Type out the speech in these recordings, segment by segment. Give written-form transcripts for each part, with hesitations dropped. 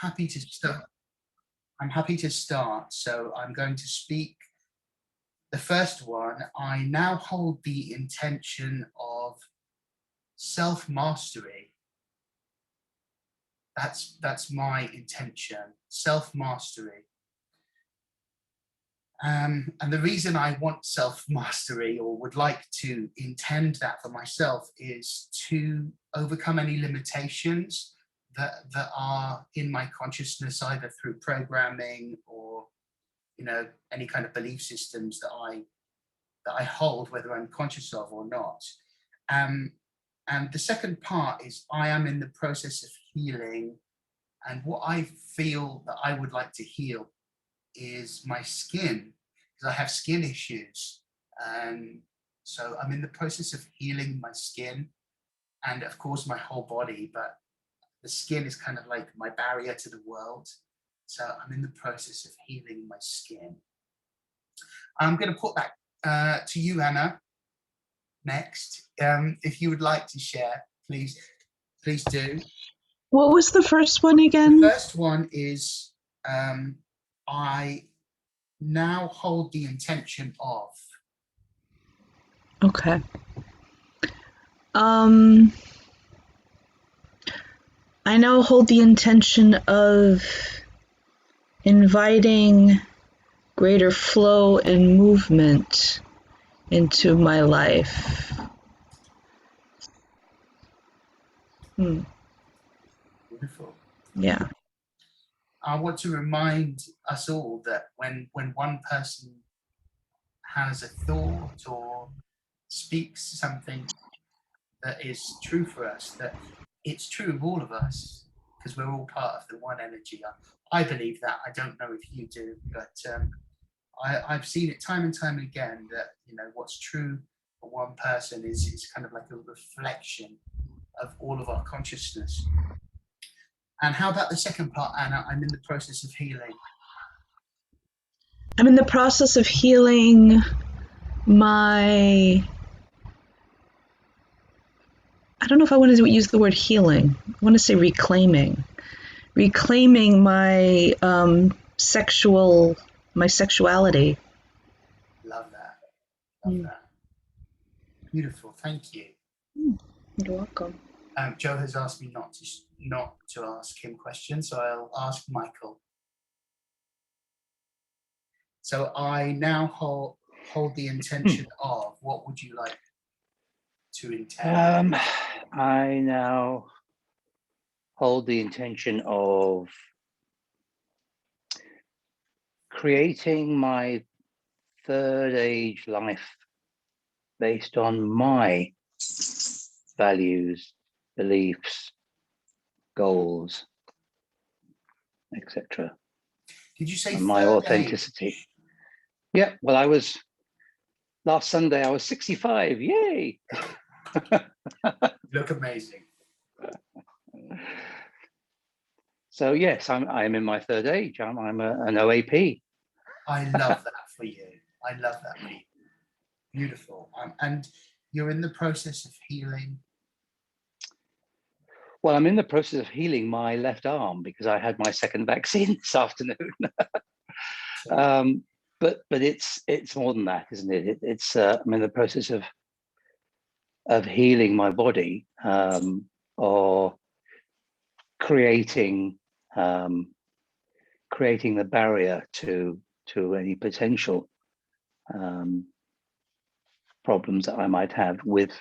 happy to start. I'm happy to start. So I'm going to speak. The first one, I now hold the intention of self-mastery. That's my intention, self-mastery. And the reason I want self-mastery, or would like to intend that for myself, is to overcome any limitations that are in my consciousness, either through programming or, you know, any kind of belief systems that I hold, whether I'm conscious of or not. And the second part is I am in the process of healing, and what I feel that I would like to heal is my skin, because I have skin issues. So I'm in the process of healing my skin, and of course my whole body, but the skin is kind of like my barrier to the world. So I'm in the process of healing my skin. I'm going to put that to you, Anna, next. If you would like to share, please do. What was the first one again? The first one is I now hold the intention of. Okay. I now hold the intention of inviting greater flow and movement into my life. Beautiful. Yeah. I want to remind us all that when one person has a thought or speaks something that is true for us, that it's true of all of us, because we're all part of the one energy. I believe that. I don't know if you do, but I've seen it time and time again that, you know, what's true for one person is kind of like a reflection of all of our consciousness. And how about the second part, Anna? I'm in the process of healing. I'm in the process of healing my, I don't know if I want to use the word healing. I want to say reclaiming my sexuality. Love that. Love that. Beautiful. Thank you. You're welcome. Joe has asked me not to ask him questions, so I'll ask Michael. So I now hold the intention of. What would you like to intend? I now hold the intention of creating my third age life based on my values, beliefs, goals, etc. Did you say and my authenticity? Age? Yeah, well, last Sunday I was 65. Yay! Look amazing. So yes, I'm in my third age. I'm an OAP. I love that for you. I love that for you. Beautiful. And you're in the process of healing. Well, I'm in the process of healing my left arm because I had my second vaccine this afternoon. But it's more than that, isn't it? I'm in the process of healing my body, or creating the barrier to any potential problems that I might have with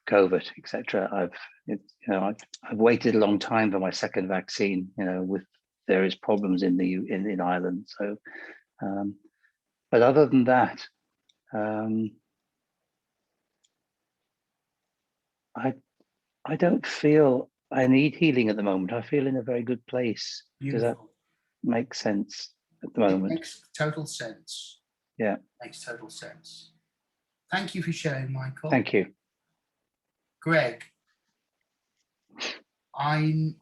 COVID, etc. I've waited a long time for my second vaccine, with various problems in Ireland. So, but other than that, I don't feel I need healing at the moment. I feel in a very good place. Beautiful. Does that make sense at the moment? It makes total sense. Yeah. Makes total sense. Thank you for sharing, Michael. Thank you. Greg, I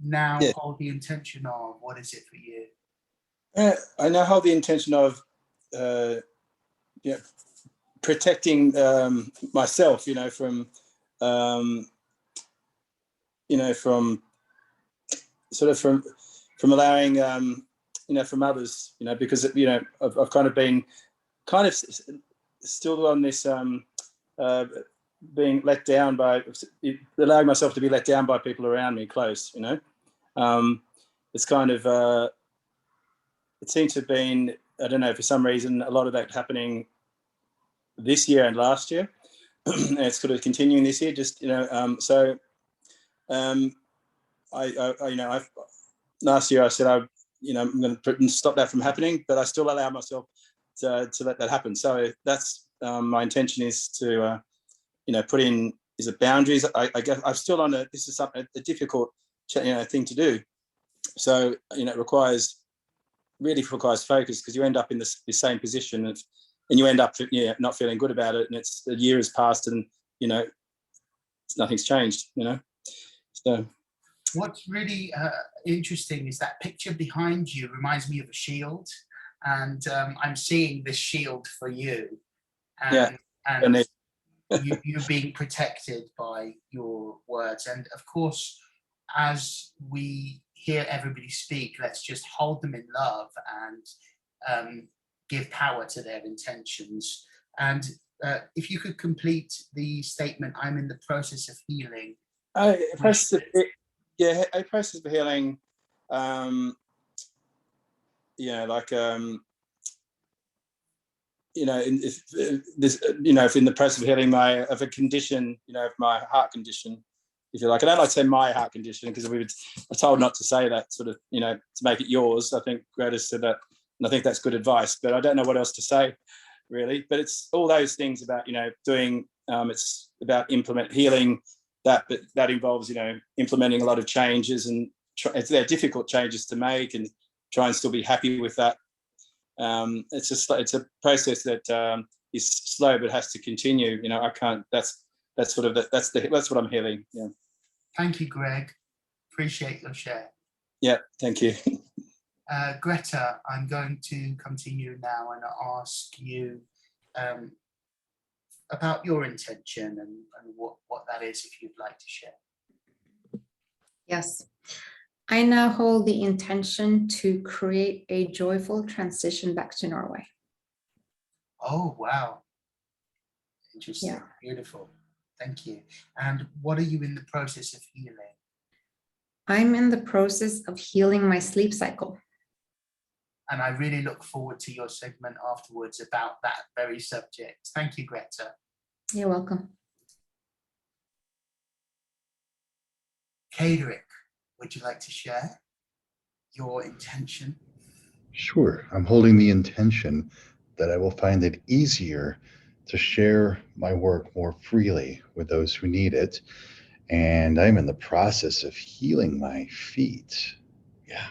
now hold the intention of, what is it for you? I now hold the intention of protecting myself, from from sort of from allowing, from others, because, I've kind of been still on this being let down by, allowing myself to be let down by people around me close, it's kind of, it seems to have been, I don't know, for some reason, a lot of that happening this year and last year. And it's sort of continuing this year, just, last year I said, I'm going to stop that from happening, but I still allow myself to let that happen. So that's my intention is to, put in, is it boundaries? I guess I'm still on this is something, a difficult, thing to do. So, it really requires focus, because you end up in the same position and you end up not feeling good about it, and it's a year has passed and nothing's changed. So what's really interesting is that picture behind you reminds me of a shield, and I'm seeing this shield for you, and you're being protected by your words. And of course, as we hear everybody speak, let's just hold them in love and give power to their intentions. And if you could complete the statement, I'm in the process of healing. A process of healing, if in the process of healing of a condition, of my heart condition, if you like. I don't like to say my heart condition, because we were told not to say that, sort of, to make it yours. I think Greta said that, and I think that's good advice, but I don't know what else to say, really. But it's all those things about, doing, it's about healing that, but that involves, implementing a lot of changes, and they're difficult changes to make, and try and still be happy with that. It's a process that is slow, but has to continue. I can't. That's what I'm healing. Yeah. Thank you, Greg. Appreciate your share. Yeah. Thank you. Greta, I'm going to come to you now and ask you about your intention and what that is, if you'd like to share. Yes. I now hold the intention to create a joyful transition back to Norway. Oh, wow. Interesting. Yeah. Beautiful. Thank you. And what are you in the process of healing? I'm in the process of healing my sleep cycle. And I really look forward to your segment afterwards about that very subject. Thank you, Greta. You're welcome. Kaedrich, would you like to share your intention? Sure. I'm holding the intention that I will find it easier to share my work more freely with those who need it. And I'm in the process of healing my feet. Yeah.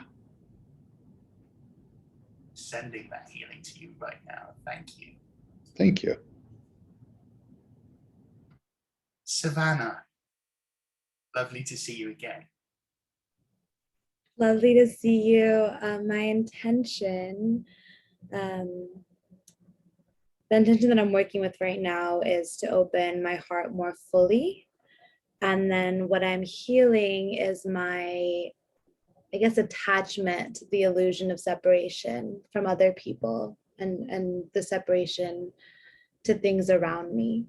Sending that healing to you right now. Thank you. Thank you. Savannah, lovely to see you again. Lovely to see you. My intention, the intention that I'm working with right now is to open my heart more fully. And then what I'm healing is my, I guess, attachment to the illusion of separation from other people and the separation to things around me.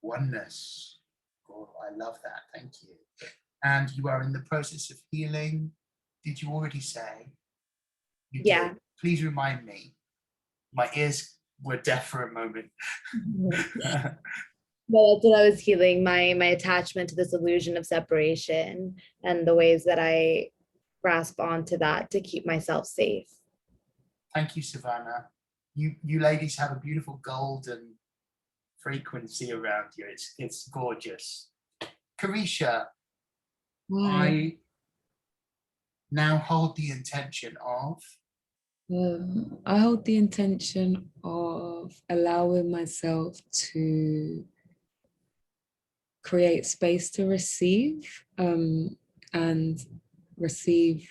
Oneness. Oh, I love that. Thank you. And you are in the process of healing. Did you already say? You Yeah. did. Please remind me. My ears were deaf for a moment. Well, that's what I was healing, my attachment to this illusion of separation and the ways that I grasp onto that to keep myself safe. Thank you, Savannah. You ladies have a beautiful golden frequency around you. It's gorgeous. Carisha, I now hold the intention of. I hold the intention of allowing myself to create space to receive and receive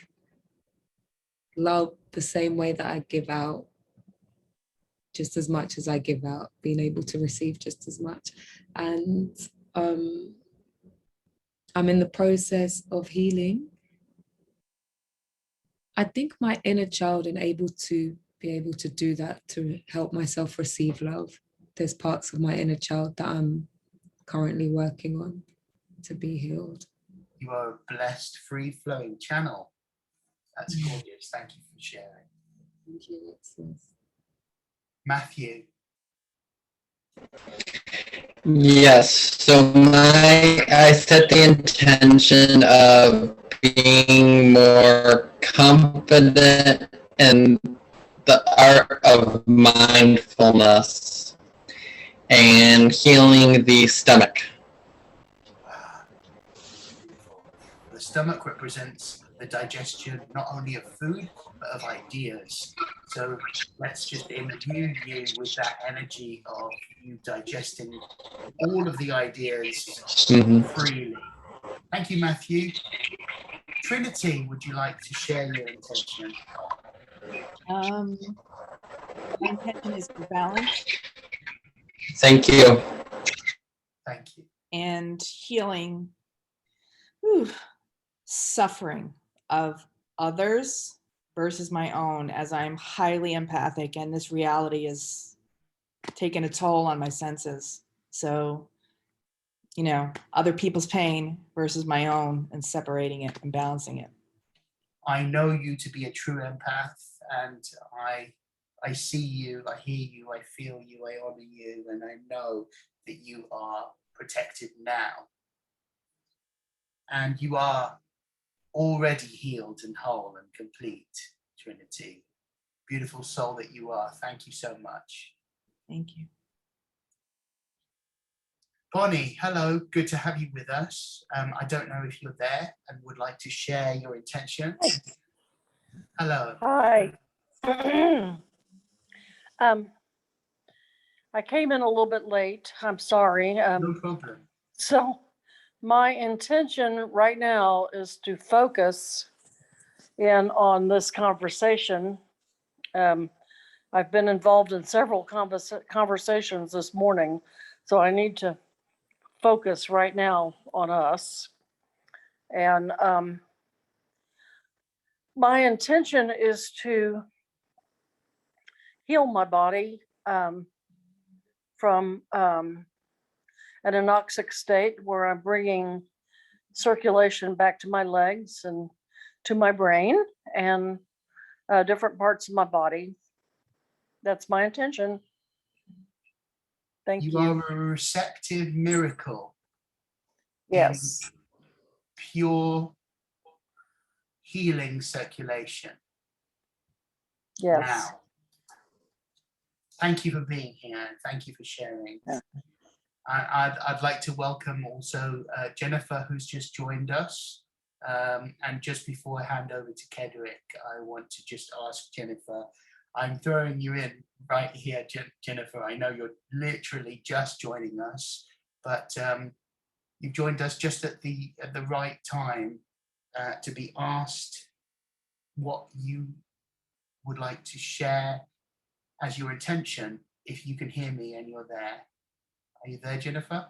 love the same way that I give out, just as much as I give out, being able to receive just as much. And I'm in the process of healing. I think my inner child and able to be able to do that, to help myself receive love. There's parts of my inner child that I'm currently working on to be healed. You are a blessed, free-flowing channel. That's gorgeous. Thank you for sharing. Thank you, Alexis. Matthew. Yes, so I set the intention of being more confident in the art of mindfulness and healing the stomach. Beautiful. The stomach represents the digestion not only of food, but of ideas. So let's just imbue you with that energy of you digesting all of the ideas freely. Thank you, Matthew. Trinity, would you like to share your intention? My intention is for balance Thank you. Thank you. and healing suffering of others versus my own, as I'm highly empathic and this reality is taking a toll on my senses. So, you know, other people's pain versus my own, and separating it and balancing it. I know you to be a true empath, and I see you, I hear you, I feel you, I honor you, and I know that you are protected now. And you are already healed and whole and complete, Trinity. Beautiful soul that you are. Thank you so much. Thank you. Bonnie, hello. Good to have you with us. I don't know if you're there and would like to share your intention. Hello. Hi. I came in a little bit late. I'm sorry. No problem. So my intention right now is to focus in on this conversation. I've been involved in several conversations this morning, so I need to focus right now on us. And my intention is to heal my body from an anoxic state where I'm bringing circulation back to my legs and to my brain and different parts of my body. That's my intention. Thank you. You are a receptive miracle. Yes. Pure healing circulation. Yes. Now, thank you for being here. And thank you for sharing. Yeah. I'd like to welcome also Jennifer, who's just joined us. And just before I hand over to Kaedrich, I want to just ask Jennifer, I'm throwing you in right here, Jennifer. I know you're literally just joining us, but you've joined us just at the right time to be asked what you would like to share as your intention, if you can hear me and you're there. Are you there, Jennifer?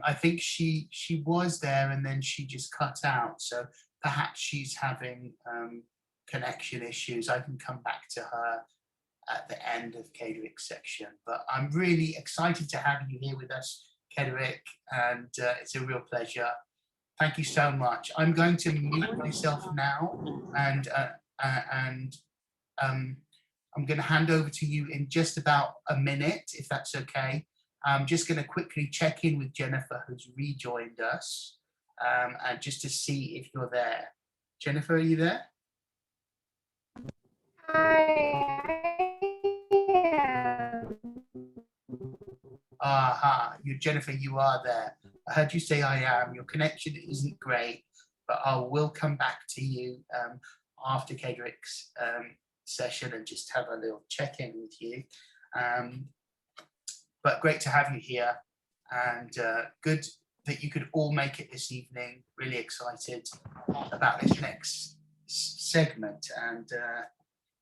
I think she was there and then she just cut out. So perhaps she's having connection issues. I can come back to her at the end of Kaedrich's section. But I'm really excited to have you here with us, Kaedrich, and it's a real pleasure. Thank you so much. I'm going to mute myself now, and I'm going to hand over to you in just about a minute, if that's okay. I'm just going to quickly check in with Jennifer, who's rejoined us, and just to see if you're there. Jennifer, are you there? Aha, Jennifer, you are there. I heard you say I am. Your connection isn't great, but I will come back to you after Kaedrich's session and just have a little check-in with you. But great to have you here, and good that you could all make it this evening. Really excited about this next segment, and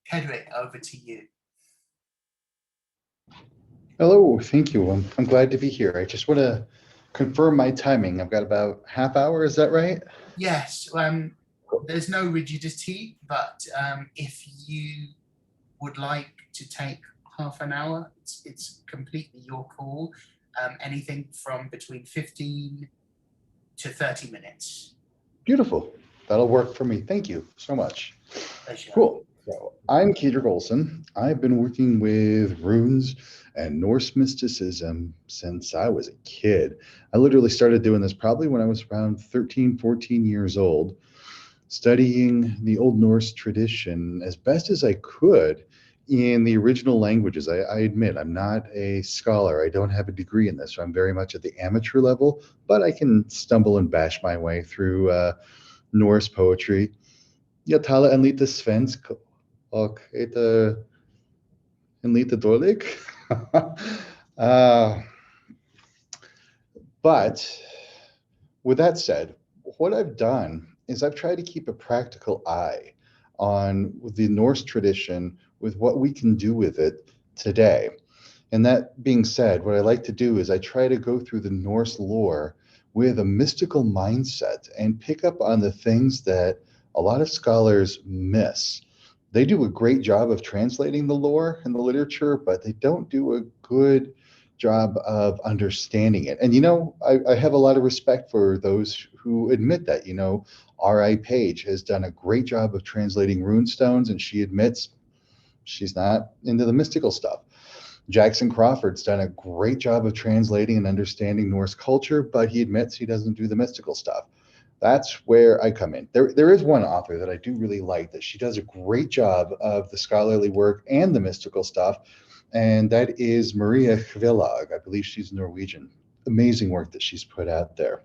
Kaedrich, over to you. Hello, thank you. I'm glad to be here. I just want to confirm my timing. I've got about half hour, is that right? Yes, there's no rigidity, but if you would like to take half an hour, it's completely your call. Anything from between 15 to 30 minutes. Beautiful. That'll work for me. Thank you so much. Pleasure. Cool. So I'm Kaedrich Olsen. I've been working with runes and Norse mysticism since I was a kid. I literally started doing this probably when I was around 13, 14 years old, studying the Old Norse tradition as best as I could in the original languages. I admit I'm not a scholar. I don't have a degree in this, so I'm very much at the amateur level, but I can stumble and bash my way through Norse poetry. Jag talar en lite svensk och heter en lite dålig. But with that said, what I've done is I've tried to keep a practical eye on the Norse tradition with what we can do with it today. And that being said, what I like to do is I try to go through the Norse lore with a mystical mindset and pick up on the things that a lot of scholars miss. They do a great job of translating the lore and the literature, but they don't do a good job of understanding it. And, I have a lot of respect for those who admit that. R.I. Page has done a great job of translating rune stones, and she admits she's not into the mystical stuff. Jackson Crawford's done a great job of translating and understanding Norse culture, but he admits he doesn't do the mystical stuff. That's where I come in. There is one author that I do really like that she does a great job of the scholarly work and the mystical stuff, and that is Maria Hvilag. I believe she's Norwegian. Amazing work that she's put out there.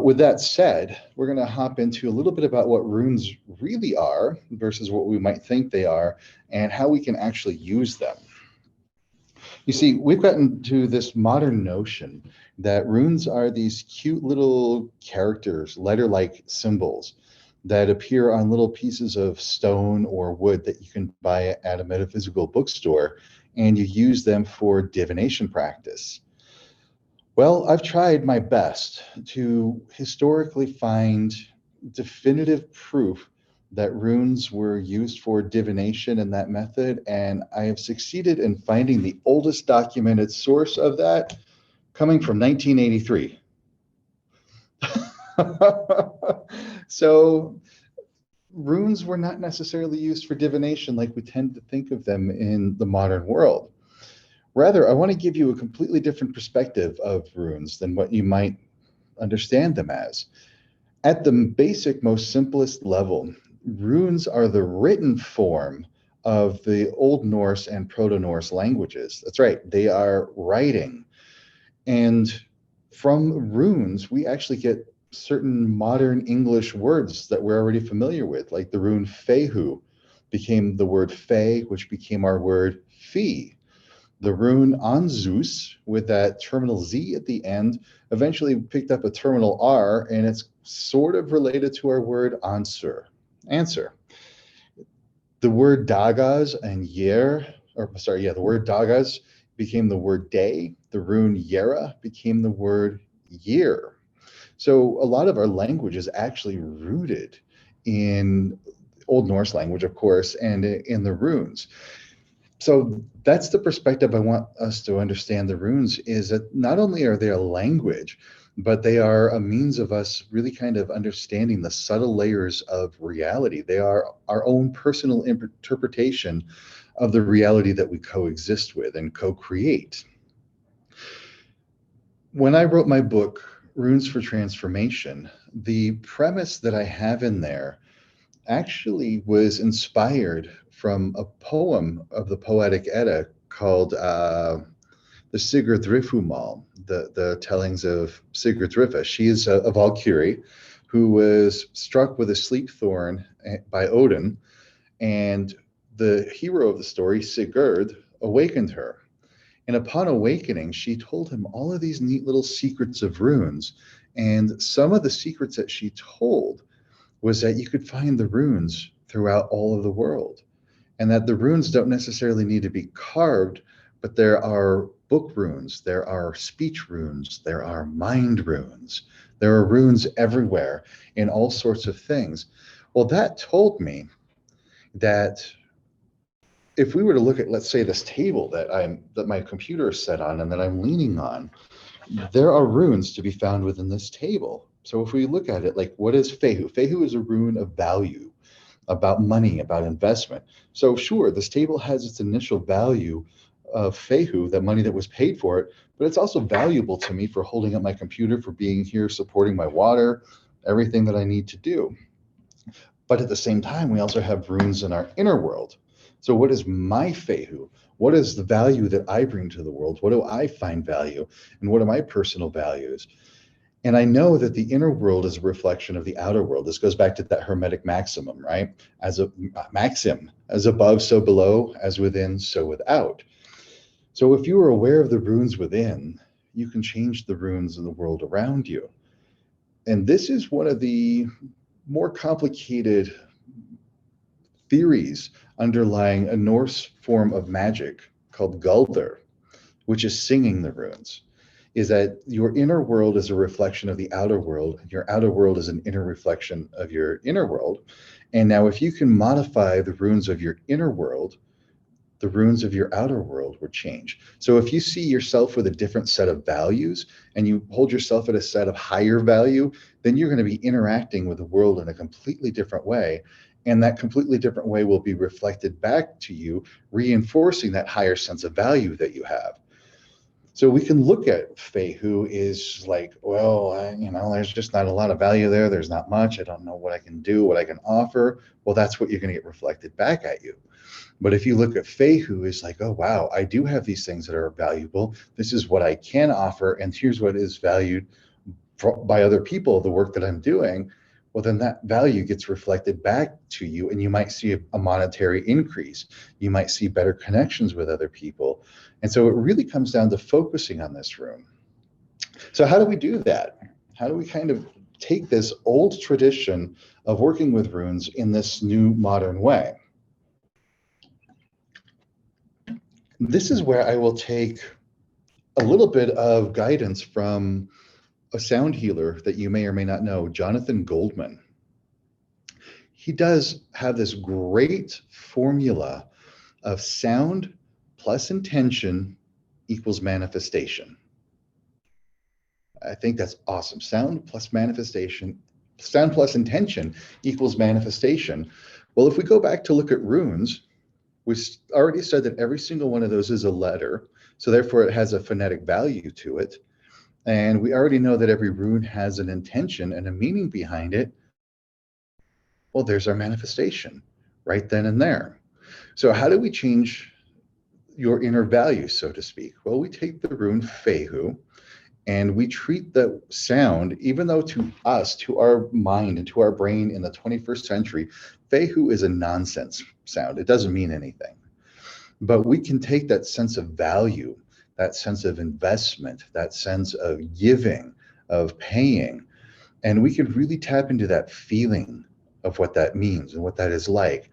With that said, we're going to hop into a little bit about what runes really are versus what we might think they are and how we can actually use them. You see, we've gotten to this modern notion that runes are these cute little characters, letter-like symbols that appear on little pieces of stone or wood that you can buy at a metaphysical bookstore, and you use them for divination practice. Well, I've tried my best to historically find definitive proof that runes were used for divination in that method, and I have succeeded in finding the oldest documented source of that coming from 1983. So runes were not necessarily used for divination like we tend to think of them in the modern world. Rather, I want to give you a completely different perspective of runes than what you might understand them as. At the basic, most simplest level, runes are the written form of the Old Norse and Proto-Norse languages. That's right, they are writing. And from runes, we actually get certain modern English words that we're already familiar with, like the rune fehu became the word fey, which became our word fee. The rune Anzus, with that terminal Z at the end, eventually picked up a terminal R, and it's sort of related to our word answer. The word dagas and the word dagas became the word day. The rune yera became the word year. So a lot of our language is actually rooted in Old Norse language, of course, and in the runes. So that's the perspective I want us to understand the runes, is that not only are they a language, but they are a means of us really kind of understanding the subtle layers of reality. They are our own personal interpretation of the reality that we coexist with and co-create. When I wrote my book, Runes for Transformation, the premise that I have in there actually was inspired from a poem of the Poetic Edda called the Sigurdrifumal, the tellings of Sigurdrifa. She is a Valkyrie who was struck with a sleep thorn by Odin, and the hero of the story, Sigurd, awakened her. And upon awakening, she told him all of these neat little secrets of runes. And some of the secrets that she told was that you could find the runes throughout all of the world, and that the runes don't necessarily need to be carved, but there are book runes, there are speech runes, there are mind runes, there are runes everywhere in all sorts of things. Well, that told me that if we were to look at, let's say, this table that my computer is set on and that I'm leaning on, there are runes to be found within this table. So if we look at it, like, what is Fehu? Fehu is a rune of value, about money, about investment. So sure, this table has its initial value of Fehu, that money that was paid for it, but it's also valuable to me for holding up my computer, for being here, supporting my water, everything that I need to do. But at the same time, we also have runes in our inner world. So what is my Fehu? What is the value that I bring to the world? What do I find value? And what are my personal values? And I know that the inner world is a reflection of the outer world. This goes back to that Hermetic maximum, right? As a maxim, as above, so below, as within, so without. So if you are aware of the runes within, you can change the runes in the world around you. And this is one of the more complicated theories underlying a Norse form of magic called Gulder, which is singing the runes, is that your inner world is a reflection of the outer world. Your outer world is an inner reflection of your inner world. And now if you can modify the runes of your inner world, the runes of your outer world will change. So if you see yourself with a different set of values and you hold yourself at a set of higher value, then you're going to be interacting with the world in a completely different way. And that completely different way will be reflected back to you, reinforcing that higher sense of value that you have. So we can look at Fehu is like, well, there's just not a lot of value there. There's not much. I don't know what I can do, what I can offer. Well, that's what you're going to get reflected back at you. But if you look at Fehu, it's like, oh, wow, I do have these things that are valuable. This is what I can offer. And here's what is valued by other people, the work that I'm doing. Well, then that value gets reflected back to you, and you might see a monetary increase. You might see better connections with other people. And so it really comes down to focusing on this rune. So how do we do that? How do we kind of take this old tradition of working with runes in this new modern way? This is where I will take a little bit of guidance from a sound healer that you may or may not know, Jonathan Goldman. He does have this great formula of sound plus intention equals manifestation. I think that's awesome. Sound plus manifestation, sound plus intention equals manifestation. Well, if we go back to look at runes, we already said that every single one of those is a letter, so therefore it has a phonetic value to it. And we already know that every rune has an intention and a meaning behind it. Well, there's our manifestation right then and there. So how do we change your inner value, so to speak? Well, we take the rune Fehu and we treat the sound, even though to us, to our mind and to our brain in the 21st century, Fehu is a nonsense sound. It doesn't mean anything. But we can take that sense of value, that sense of investment, that sense of giving, of paying, and we can really tap into that feeling of what that means and what that is like.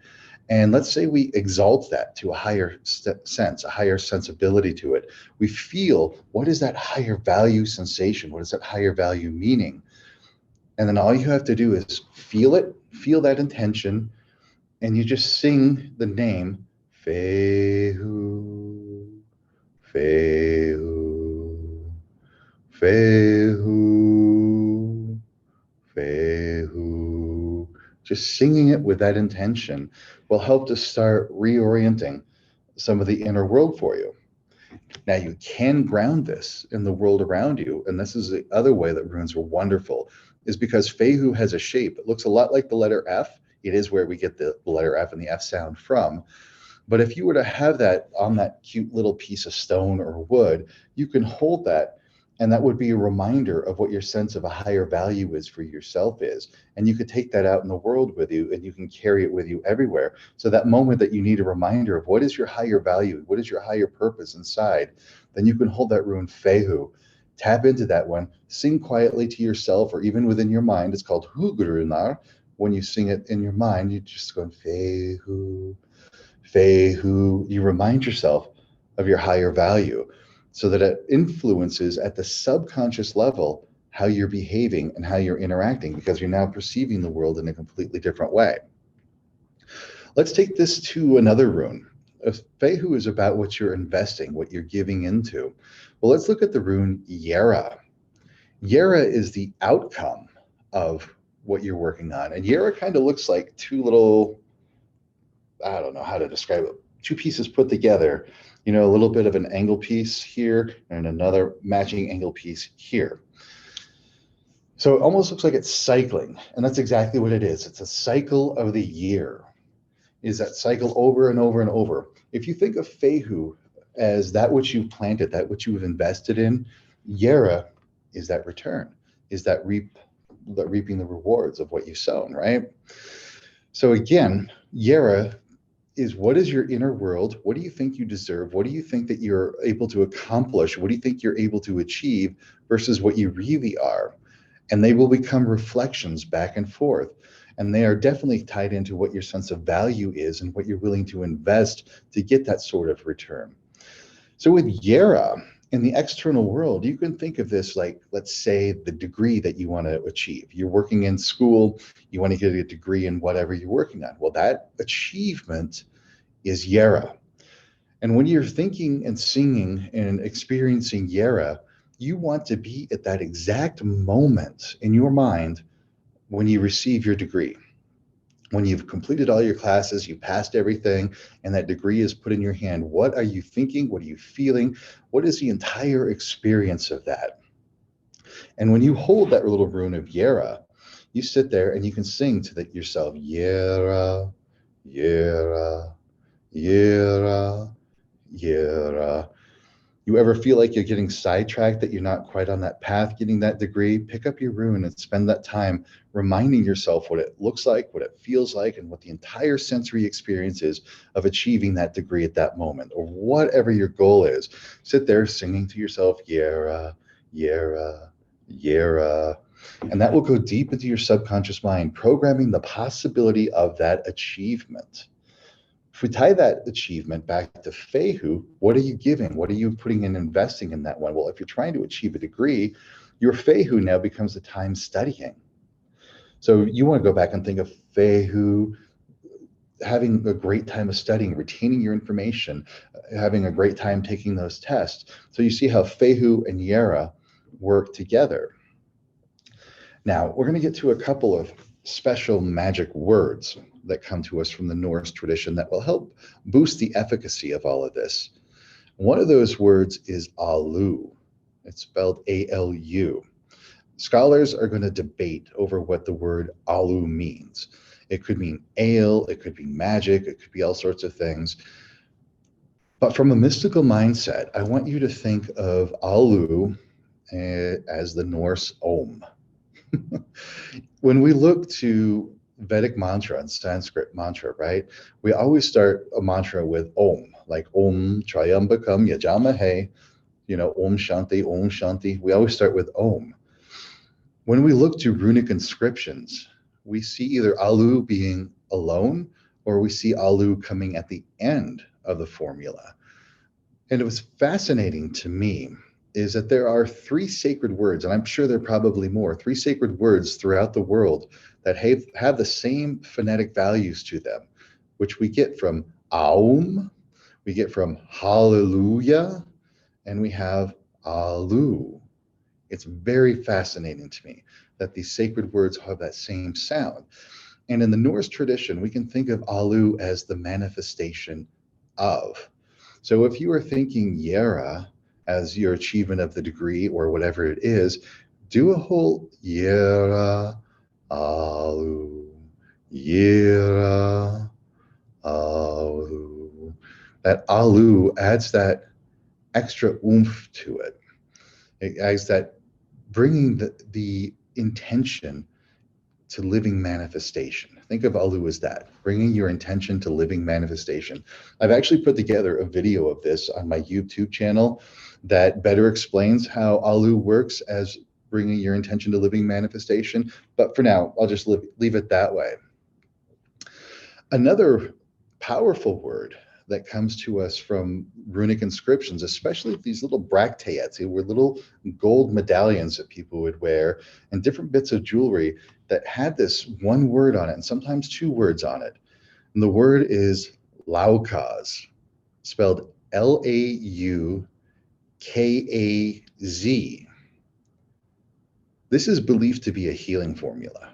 And let's say we exalt that to a higher sense, a higher sensibility to it. We feel, what is that higher value sensation? What is that higher value meaning? And then all you have to do is feel it, feel that intention, and you just sing the name, Fehu, Fehu, Fehu, Fehu. Just singing it with that intention will help to start reorienting some of the inner world for you. Now you can ground this in the world around you, and this is the other way that runes are wonderful, is because Fehu has a shape. It looks a lot like the letter F. It is where we get the letter F and the F sound from. But if you were to have that on that cute little piece of stone or wood, you can hold that, and that would be a reminder of what your sense of a higher value is for yourself is. And you could take that out in the world with you, and you can carry it with you everywhere. So that moment that you need a reminder of what is your higher value, what is your higher purpose inside, then you can hold that rune Fehu, tap into that one, sing quietly to yourself or even within your mind. It's called Hugrunar. When you sing it in your mind, you just go Fehu, Fehu. You remind yourself of your higher value, so that it influences at the subconscious level how you're behaving and how you're interacting, because you're now perceiving the world in a completely different way. Let's take this to another rune. Fehu is about what you're investing, what you're giving into. Well, let's look at the rune Yera. Yera is the outcome of what you're working on. And Yera kind of looks like two little, I don't know how to describe it, two pieces put together, a little bit of an angle piece here and another matching angle piece here. So it almost looks like it's cycling, and that's exactly what it is. It's a cycle of the year. Is that cycle over and over and over. If you think of Fehu as that which you've planted, that which you have invested in, Yera is that return, is that reaping the rewards of what you've sown, right? So again, Yera is, what is your inner world? What do you think you deserve? What do you think that you're able to accomplish? What do you think you're able to achieve versus what you really are? And they will become reflections back and forth. And they are definitely tied into what your sense of value is and what you're willing to invest to get that sort of return. So with Yera, in the external world, you can think of this like, let's say, the degree that you want to achieve. You're working in school, you want to get a degree in whatever you're working on. Well, that achievement is Yera. And when you're thinking and singing and experiencing Yera, you want to be at that exact moment in your mind when you receive your degree. When you've completed all your classes, you passed everything, and that degree is put in your hand. What are you thinking? What are you feeling? What is the entire experience of that? And when you hold that little rune of Yera, you sit there and you can sing to that yourself, Yera, Yera, Yera, Yera. You ever feel like you're getting sidetracked, that you're not quite on that path, getting that degree? Pick up your rune and spend that time reminding yourself what it looks like, what it feels like, and what the entire sensory experience is of achieving that degree at that moment, or whatever your goal is. Sit there singing to yourself, Yera, Yera, Yera. And that will go deep into your subconscious mind, programming the possibility of that achievement. If we tie that achievement back to Fehu, what are you giving? What are you putting in, investing in that one? Well, if you're trying to achieve a degree, your Fehu now becomes the time studying. So you want to go back and think of Fehu, having a great time of studying, retaining your information, having a great time taking those tests. So you see how Fehu and Yera work together. Now, we're going to get to a couple of special magic words that come to us from the Norse tradition that will help boost the efficacy of all of this. One of those words is alu. It's spelled A-L-U. Scholars are going to debate over what the word alu means. It could mean ale, it could be magic, it could be all sorts of things. But from a mystical mindset, I want you to think of alu as the Norse Om. When we look to Vedic mantra and Sanskrit mantra, right? We always start a mantra with Om, like Om Triambakam Yajamahe, Om Shanti, Om Shanti. We always start with Om. When we look to runic inscriptions, we see either Alu being alone, or we see Alu coming at the end of the formula. And it was fascinating to me is that there are 3 sacred words, and I'm sure there are probably more, 3 sacred words throughout the world that have the same phonetic values to them, which we get from Aum, we get from Hallelujah, and we have Alu. It's very fascinating to me that these sacred words have that same sound. And in the Norse tradition, we can think of Alu as the manifestation of. So if you are thinking Yera as your achievement of the degree or whatever it is, do a whole Yera, Alu, Yera, Alu. That Alu adds that extra oomph to it. It adds that bringing the intention to living manifestation. Think of Alu as that, bringing your intention to living manifestation. I've actually put together a video of this on my YouTube channel that better explains how Alu works as bringing your intention to living manifestation. But for now, I'll just leave it that way. Another powerful word that comes to us from runic inscriptions, especially these little bracteates. They were little gold medallions that people would wear and different bits of jewelry that had this one word on it and sometimes two words on it. And the word is Laukaz, spelled Laukaz. This is believed to be a healing formula.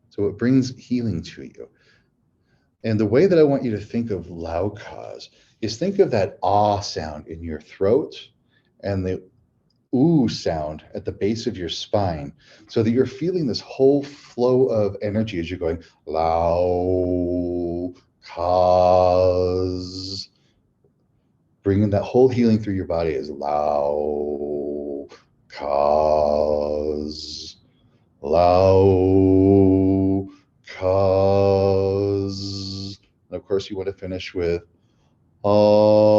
So it brings healing to you. And the way that I want you to think of Laukaz is think of that ah sound in your throat and the ooh sound at the base of your spine, so that you're feeling this whole flow of energy as you're going Laukaz, bringing that whole healing through your body is Laukaz, Laukaz. And of course, you want to finish with oh.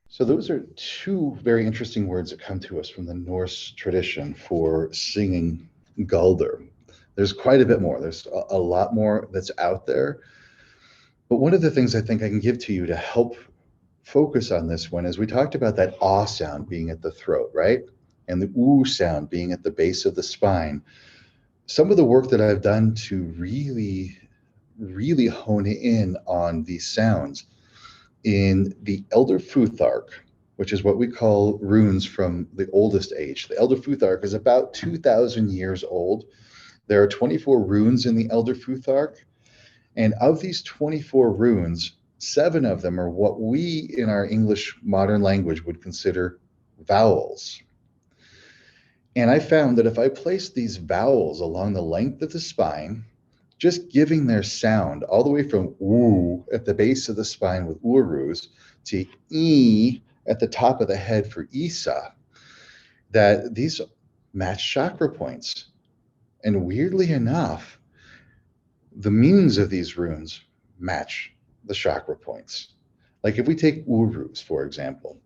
So those are two very interesting words that come to us from the Norse tradition for singing Galdr. There's quite a bit more. There's a lot more that's out there. But one of the things I think I can give to you to help focus on this one is we talked about that ah sound being at the throat, right? And the ooh sound being at the base of the spine. Some of the work that I've done to really hone in on these sounds in the Elder Futhark, which is what we call runes from the oldest age. The Elder Futhark is about 2,000 years old. There are 24 runes in the Elder Futhark. And of these 24 runes, 7 of them are what we in our English modern language would consider vowels. And I found that if I place these vowels along the length of the spine, just giving their sound all the way from ooh at the base of the spine with urus to e at the top of the head for Isa, that these match chakra points. And weirdly enough, the meanings of these runes match the chakra points. Like if we take urus, for example,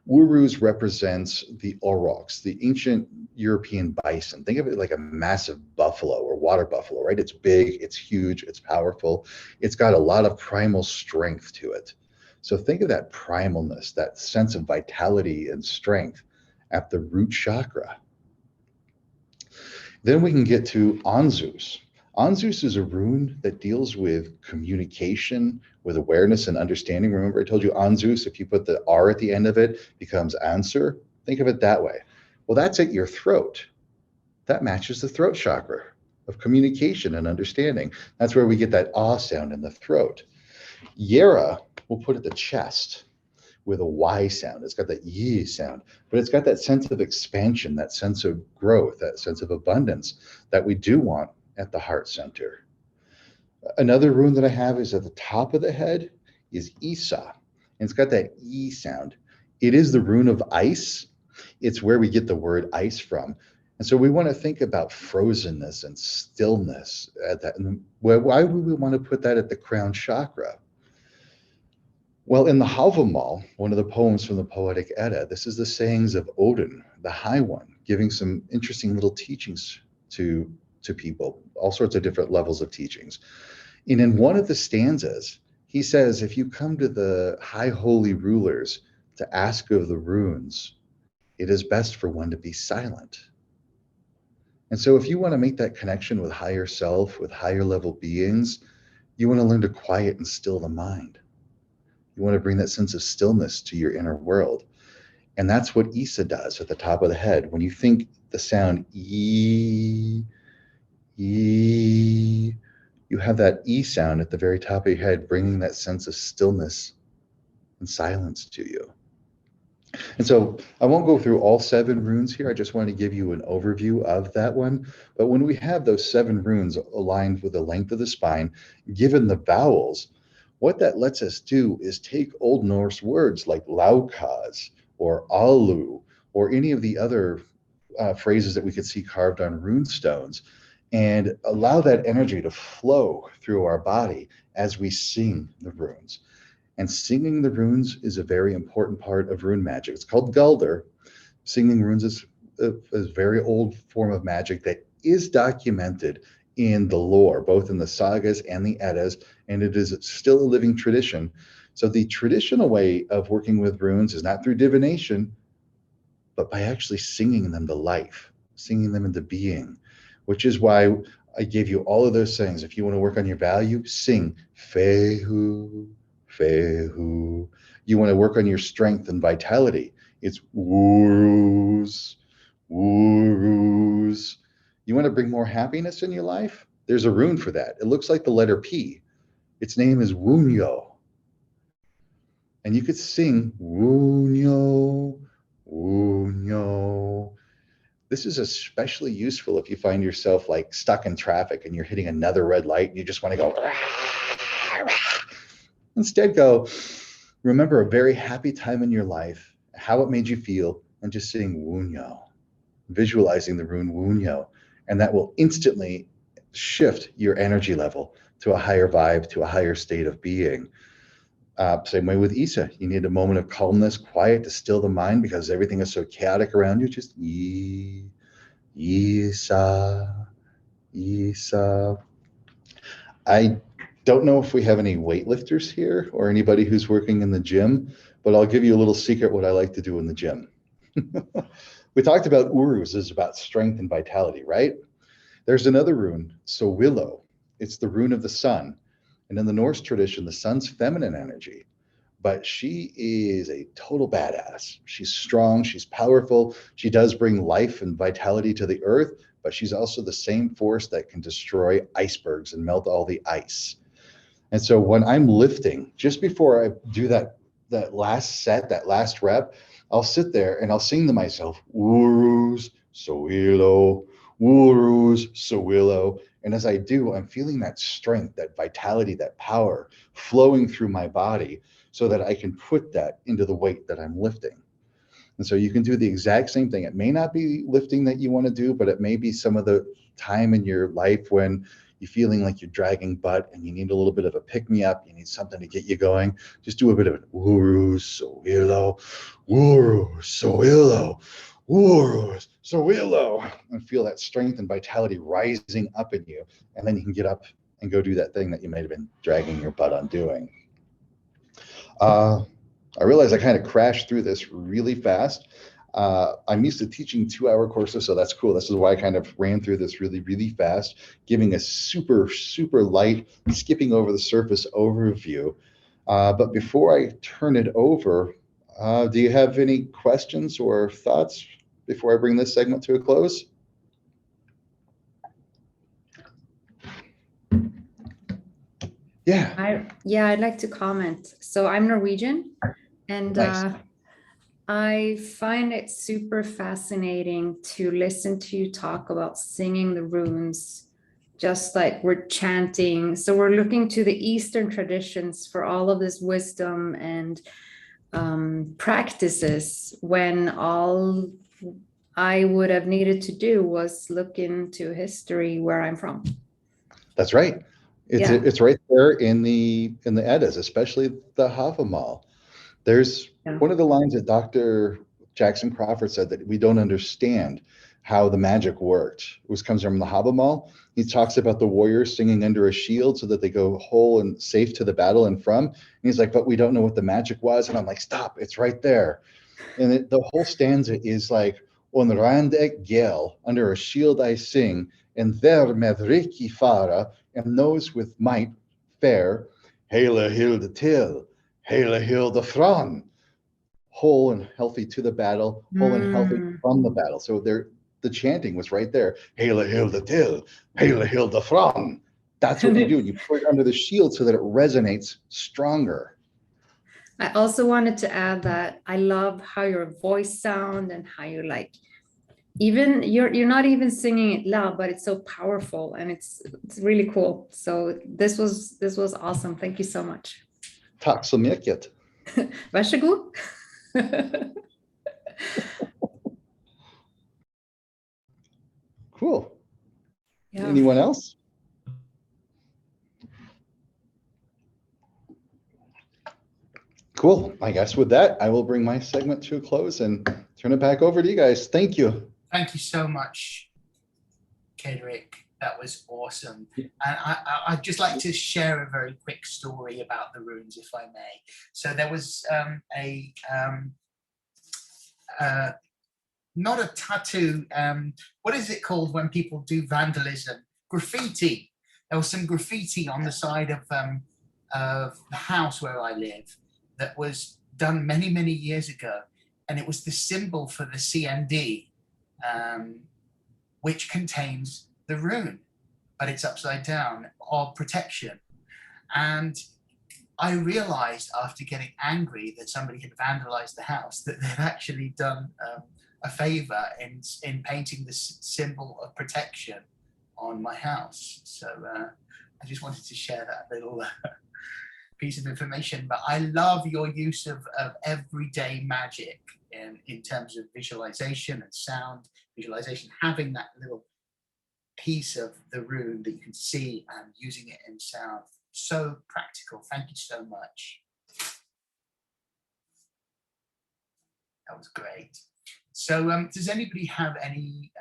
urus represents the aurochs, the ancient European bison. Think of it like a massive buffalo or water buffalo, right? It's big, it's huge, it's powerful. It's got a lot of primal strength to it. So think of that primalness, that sense of vitality and strength at the root chakra. Then we can get to Anzus. Anzus is a rune that deals with communication, with awareness and understanding. Remember I told you Anzus, if you put the R at the end of it, becomes answer. Think of it that way. Well, that's at your throat. That matches the throat chakra of communication and understanding. That's where we get that ah sound in the throat. Yera, we'll put at the chest with a Y sound. It's got that yi sound, but it's got that sense of expansion, that sense of growth, that sense of abundance that we do want at the heart center. Another rune that I have is at the top of the head is Isa, and it's got that E sound. It is the rune of ice. It's where we get the word ice from. And so we want to think about frozenness and stillness at that. And why would we want to put that at the crown chakra? Well, in the Havamal, one of the poems from the Poetic Edda, this is the sayings of Odin, the High One, giving some interesting little teachings to people, all sorts of different levels of teachings. And in one of the stanzas, he says, if you come to the high holy rulers to ask of the runes, it is best for one to be silent. And so if you want to make that connection with higher self, with higher level beings, you want to learn to quiet and still the mind. You want to bring that sense of stillness to your inner world. And that's what Isa does at the top of the head. When you think the sound E, E, you have that E sound at the very top of your head, bringing that sense of stillness and silence to you. And so I won't go through all 7 runes here. I just want to give you an overview of that one. But when we have those 7 runes aligned with the length of the spine, given the vowels, what that lets us do is take Old Norse words like Laukaz or Alu or any of the other phrases that we could see carved on rune stones and allow that energy to flow through our body as we sing the runes. And singing the runes is a very important part of rune magic. It's called Galdr. Singing runes is a very old form of magic that is documented in the lore, both in the sagas and the Eddas, and it is still a living tradition. So the traditional way of working with runes is not through divination, but by actually singing them to life, singing them into being, which is why I gave you all of those things. If you want to work on your value, sing Fehu, Fehu. You want to work on your strength and vitality, it's Uruz, Uruz. You want to bring more happiness in your life? There's a rune for that. It looks like the letter P. Its name is Wunyo. And you could sing Wunyo, Wunyo. This is especially useful if you find yourself like stuck in traffic and you're hitting another red light and you just want to go. Instead, go, remember a very happy time in your life, how it made you feel, and just sing Wunyo, visualizing the rune Wunyo. And that will instantly shift your energy level to a higher vibe, to a higher state of being. Same way with Isa. You need a moment of calmness, quiet to still the mind because everything is so chaotic around you. Just Isa, Isa. I don't know if we have any weightlifters here or anybody who's working in the gym, but I'll give you a little secret what I like to do in the gym. We talked about Uruz is about strength and vitality, right? There's another rune, Sowilo. It's the rune of the sun. And in the Norse tradition, the sun's feminine energy, but she is a total badass. She's strong, she's powerful. She does bring life and vitality to the earth, but she's also the same force that can destroy icebergs and melt all the ice. And so when I'm lifting, just before I do that last set, that last rep, I'll sit there and I'll sing to myself, Uruz, Sowilo, Uruz, Sowilo. And as I do, I'm feeling that strength, that vitality, that power flowing through my body so that I can put that into the weight that I'm lifting. And so you can do the exact same thing. It may not be lifting that you want to do, but it may be some of the time in your life when you're feeling like you're dragging butt and you need a little bit of a pick-me-up, you need something to get you going. Just do a bit of an Uruz, Sowilo, Uruz, Sowilo, Uruz, Sowilo, and feel that strength and vitality rising up in you. And then you can get up and go do that thing that you might have been dragging your butt on doing. I realize I kind of crashed through this really fast. I'm used to teaching 2-hour courses, so that's cool. This is why I kind of ran through this really, really fast, giving a super, super light, skipping over the surface overview. But before I turn it over, do you have any questions or thoughts before I bring this segment to a close? Yeah. I'd like to comment. So I'm Norwegian, and Nice. I find it super fascinating to listen to you talk about singing the runes, just like we're chanting. So we're looking to the Eastern traditions for all of this wisdom and practices, when all I would have needed to do was look into history where I'm from. That's right. It's right there in the Eddas, especially the Havamal. There's one of the lines that Dr. Jackson Crawford said that we don't understand how the magic worked. It comes from the Havamal. He talks about the warriors singing under a shield so that they go whole and safe to the battle and from. And he's like, but we don't know what the magic was. And I'm like, stop, it's right there. And the whole stanza is like, on randek gel, under a shield I sing, and there medriki fara, and those with might fare, hele hilde till, hele hilde fran, whole and healthy to the battle, whole and healthy from the battle. So the chanting was right there, hele hilde till, hele hilde fran. That's what you do. You put it under the shield so that it resonates stronger. I also wanted to add that I love how your voice sound and how you like, even you're not even singing it loud, but it's so powerful and it's really cool. So this was awesome. Thank you so much. Tack så mycket. Varsågod. Cool. Yeah. Anyone else? Cool. I guess with that, I will bring my segment to a close and turn it back over to you guys. Thank you. Thank you so much, Kaedrich. That was awesome. And I'd just like to share a very quick story about the runes, if I may. So there was not a tattoo, what is it called when people do vandalism? Graffiti. There was some graffiti on the side of the house where I live that was done many, many years ago. And it was the symbol for the CND, which contains the rune, but it's upside down, of protection. And I realized after getting angry that somebody had vandalized the house that they'd actually done a favor in painting this symbol of protection on my house. So I just wanted to share that little piece of information. But I love your use of everyday magic in terms of visualization and sound visualization, having that little piece of the rune that you can see and using it in sound. So practical. Thank you so much. That was great. So does anybody have anything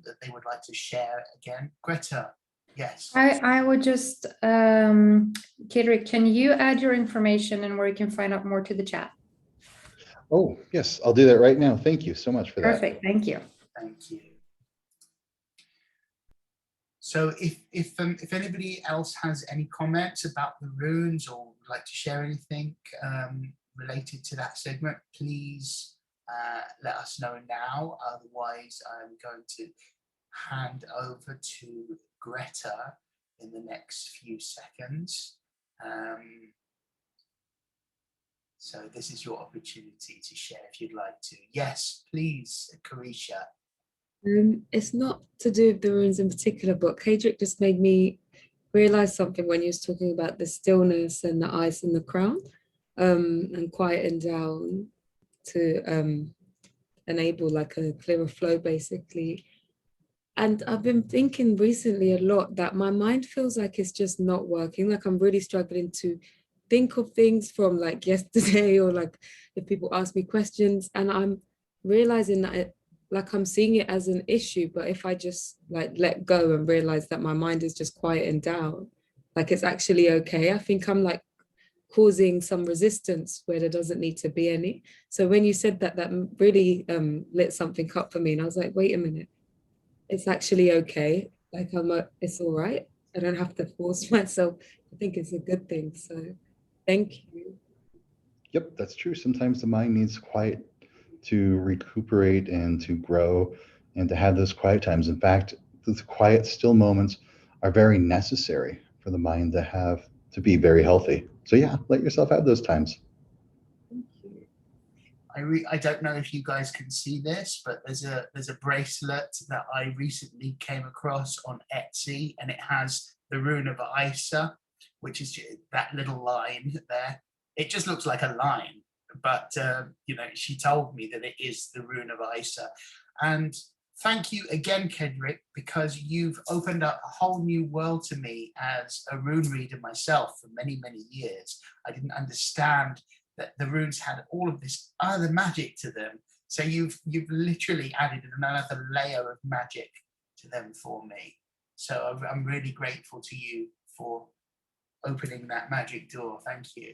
that they would like to share again? Greta, yes. I would just, Kaedrich, can you add your information and where you can find out more to the chat? Oh, yes, I'll do that right now. Thank you so much for that. Perfect, thank you. Thank you. So if anybody else has any comments about the runes or would like to share anything related to that segment, please let us know now. Otherwise, I'm going to hand over to Greta in the next few seconds. So this is your opportunity to share if you'd like to. Yes, please, Carisha. It's not to do with the runes in particular, but Kaedrich just made me realize something when he was talking about the stillness and the ice and the crown, and quieting down to enable like a clearer flow, basically. And I've been thinking recently a lot that my mind feels like it's just not working. Like I'm really struggling to think of things from like yesterday, or like if people ask me questions, and I'm realizing that like I'm seeing it as an issue, but if I just like let go and realize that my mind is just quieting down, like it's actually okay. I think I'm like causing some resistance where there doesn't need to be any. So when you said that, that really lit something up for me, and I was like, wait a minute, it's actually okay. Like it's all right. I don't have to force myself. I think it's a good thing. So thank you. Yep, that's true. Sometimes the mind needs quiet to recuperate and to grow and to have those quiet times. In fact, those quiet, still moments are very necessary for the mind to be very healthy. So yeah, let yourself have those times. Thank you. I don't know if you guys can see this, but there's a bracelet that I recently came across on Etsy, and it has the rune of Isa, which is that little line there. It just looks like a line, but you know, she told me that it is the rune of Isa. And thank you again, Kaedrich, because you've opened up a whole new world to me as a rune reader myself for many, many years. I didn't understand that the runes had all of this other magic to them. So you've literally added another layer of magic to them for me. So I'm really grateful to you for opening that magic door. Thank you.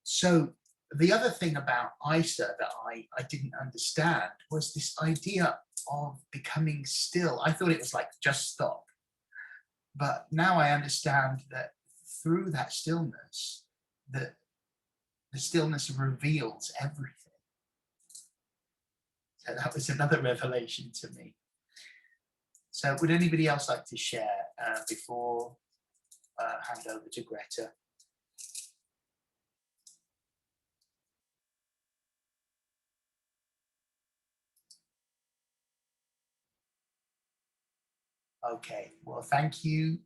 So the other thing about Isa that I didn't understand was this idea of becoming still. I thought it was like just stop. But now I understand that through that stillness, the stillness reveals everything. So that was another revelation to me. So would anybody else like to share before hand over to Greta? Okay, well, thank you,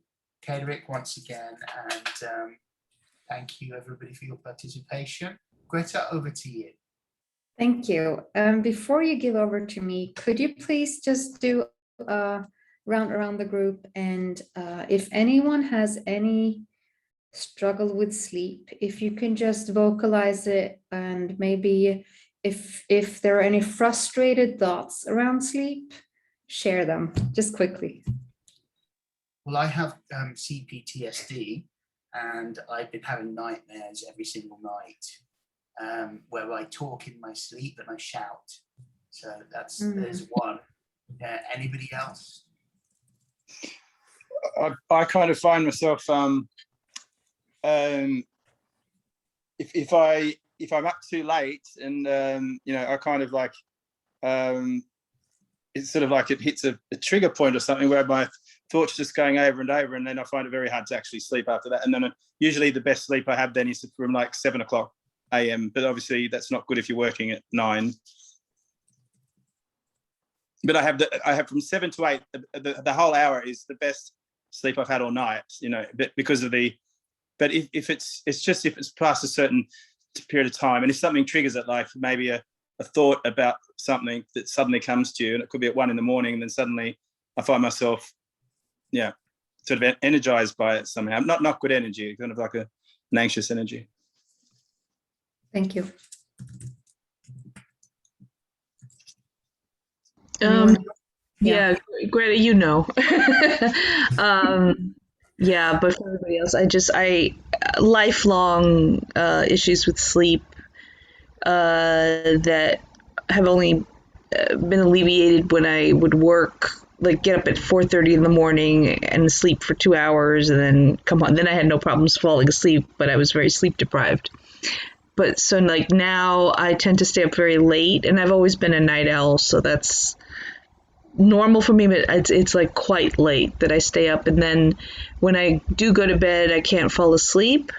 Kaedrich, once again, and thank you, everybody, for your participation. Greta, over to you. Thank you. Before you give over to me, could you please just do a round around the group, and if anyone has any struggle with sleep, if you can just vocalize it and maybe if there are any frustrated thoughts around sleep, share them just quickly. Well, I have CPTSD, and I've been having nightmares every single night where I talk in my sleep and I shout. So there's one. Anybody else? I kind of find myself if I'm up too late and I kind of like it's sort of like it hits a trigger point or something where my thoughts just going over and over, and then I find it very hard to actually sleep after that. And then usually the best sleep I have then is from like 7 o'clock a.m. But obviously that's not good if you're working at 9. But I have from 7 to 8. The whole hour is the best sleep I've had all night. Because of the. But if it's past a certain period of time, and if something triggers it, like maybe a thought about something that suddenly comes to you, and it could be at 1 a.m, and then suddenly I find myself, sort of energized by it somehow. Not good energy, kind of like an anxious energy. Thank you. Yeah, Greta, yeah, but for everybody else, I lifelong issues with sleep that have only been alleviated when I would work, like get up at 4:30 in the morning and sleep for 2 hours and then come home. Then I had no problems falling asleep, but I was very sleep deprived. But so like now I tend to stay up very late, and I've always been a night owl, so that's normal for me, but it's like quite late that I stay up. And then when I do go to bed, I can't fall asleep.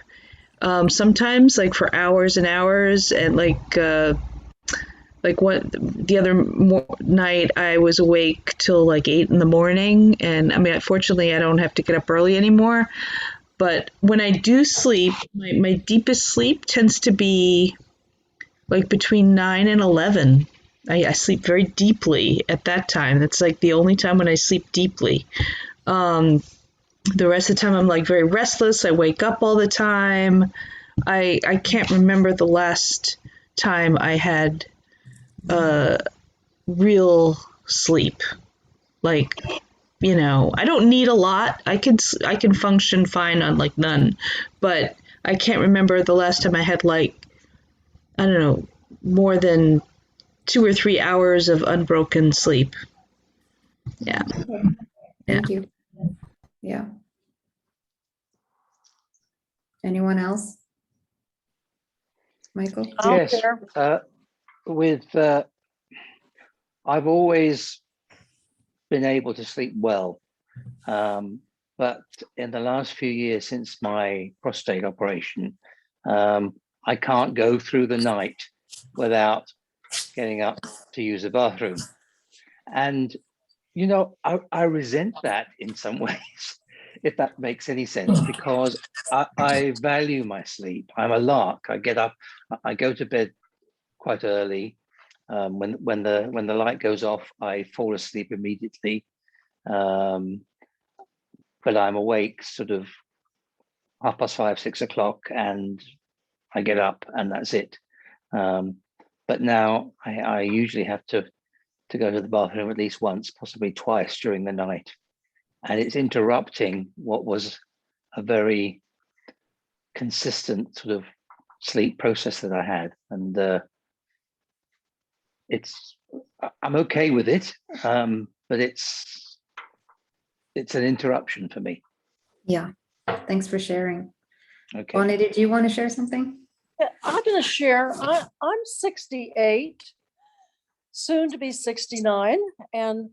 Sometimes like for hours and hours, and like what the other night I was awake till like 8 in the morning. And I mean, fortunately I don't have to get up early anymore. But when I do sleep, my deepest sleep tends to be like between 9 and 11. I sleep very deeply at that time. That's like the only time when I sleep deeply. The rest of the time I'm like very restless. I wake up all the time. I can't remember the last time I had real sleep. Like, I don't need a lot. I can function fine on like none, but I can't remember the last time I had like, I don't know, more than 2 or 3 hours of unbroken sleep. Yeah. Okay. Thank you. Yeah. Anyone else? Michael? Yes. I've always been able to sleep well, but in the last few years since my prostate operation, I can't go through the night without getting up to use the bathroom. And, I resent that in some ways, if that makes any sense, because I value my sleep. I'm a lark. I get up, I go to bed quite early. When the light goes off, I fall asleep immediately. But I'm awake sort of 5:30, 6 o'clock, and I get up, and that's it. But now I usually have to go to the bathroom at least once, possibly twice during the night, and it's interrupting what was a very consistent sort of sleep process that I had, and I'm okay with it, but it's an interruption for me. Yeah, thanks for sharing. Okay. Bonnie, did you want to share something? Yeah, I'm going to share. I'm 68, soon to be 69, and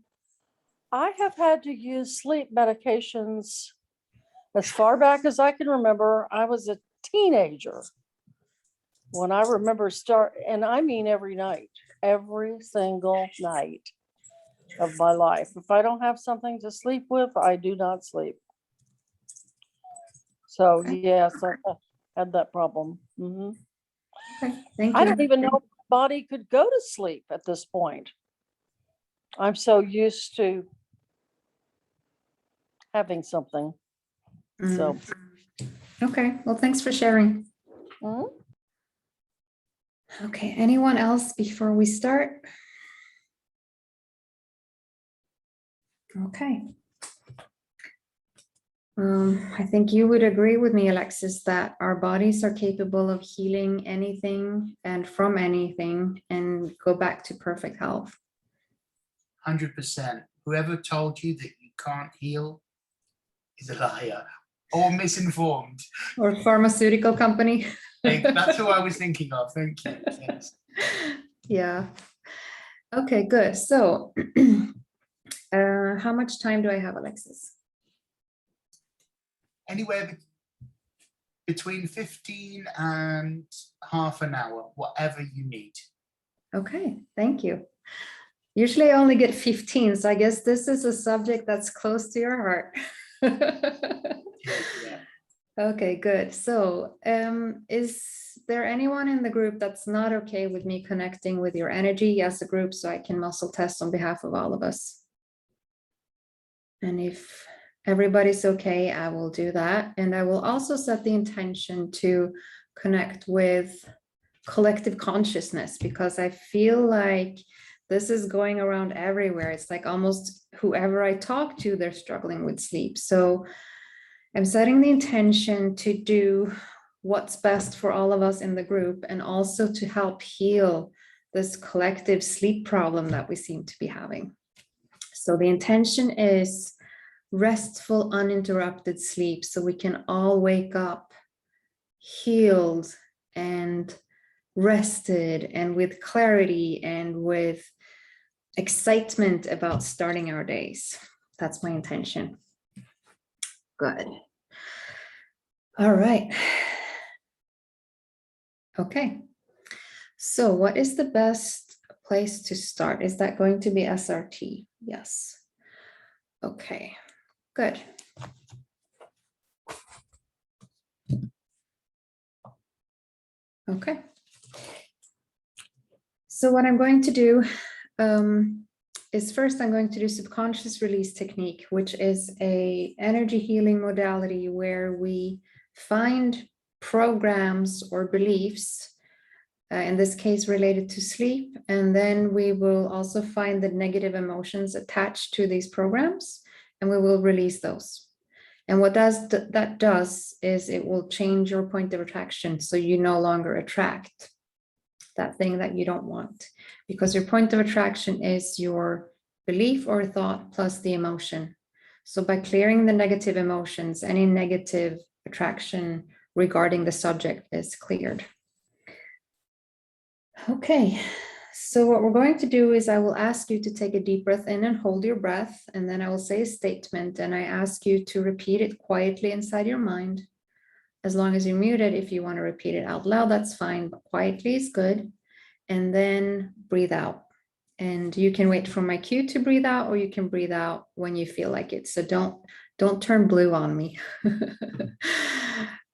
I have had to use sleep medications as far back as I can remember. I was a teenager when I remember and I mean every night, every single night of my life. If I don't have something to sleep with, I do not sleep. So yes, I had that problem. Mm-hmm. Okay, thank you. I don't even know if my body could go to sleep at this point. I'm so used to having something. So okay, well, thanks for sharing. Okay, anyone else before we start? Okay. I think you would agree with me, Alexis, that our bodies are capable of healing anything and from anything and go back to perfect health. 100%. Whoever told you that you can't heal is a liar or misinformed. Or pharmaceutical company. That's who I was thinking of. Thank you. Yes. Yeah. Okay, good. So how much time do I have, Alexis? Anywhere between 15 and half an hour, whatever you need. Okay, thank you. Usually I only get 15, so I guess this is a subject that's close to your heart. Yeah. Okay, good. So is there anyone in the group that's not okay with me connecting with your energy as a group so I can muscle test on behalf of all of us? And if everybody's okay, I will do that. And I will also set the intention to connect with collective consciousness, because I feel like this is going around everywhere. It's like almost whoever I talk to, they're struggling with sleep. So I'm setting the intention to do what's best for all of us in the group, and also to help heal this collective sleep problem that we seem to be having. So the intention is restful, uninterrupted sleep, so we can all wake up healed and rested and with clarity and with excitement about starting our days. That's my intention. Good. All right. Okay. So what is the best place to start? Is that going to be SRT? Yes. Okay, good. Okay. So what I'm going to do is first I'm going to do subconscious release technique, which is a energy healing modality where we find programs or beliefs, in this case related to sleep, and then we will also find the negative emotions attached to these programs, and we will release those. And what that does is it will change your point of attraction, so you no longer attract that thing that you don't want, because your point of attraction is your belief or thought plus the emotion. So by clearing the negative emotions, any negative attraction regarding the subject is cleared. Okay, so what we're going to do is I will ask you to take a deep breath in and hold your breath, and then I will say a statement, and I ask you to repeat it quietly inside your mind. As long as you're muted, if you want to repeat it out loud, that's fine, but quietly is good. And then breathe out. And you can wait for my cue to breathe out, or you can breathe out when you feel like it. So don't turn blue on me.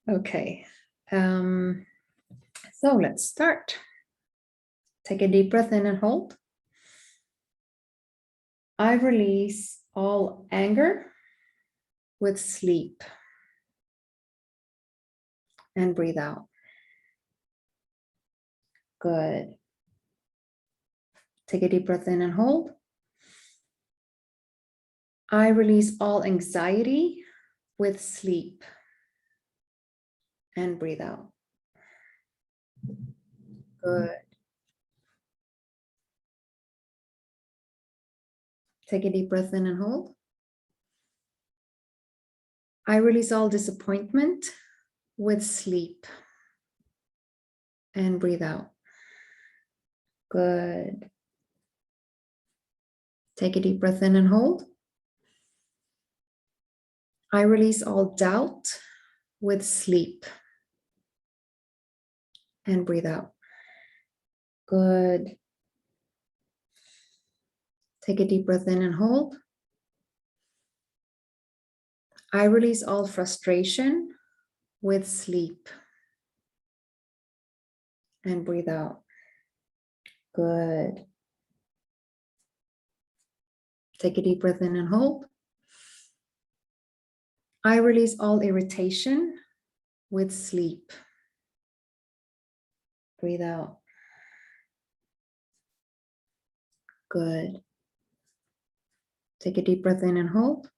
Okay. So let's start. Take a deep breath in and hold. I release all anger with sleep. And breathe out. Good. Take a deep breath in and hold. I release all anxiety with sleep. And breathe out. Good. Take a deep breath in and hold. I release all disappointment with sleep. And breathe out. Good. Take a deep breath in and hold. I release all doubt with sleep. And breathe out. Good. Take a deep breath in and hold. I release all frustration with sleep. And breathe out. Good. Take a deep breath in and hold. I release all irritation with sleep. Breathe out. Good. Take a deep breath in and hold.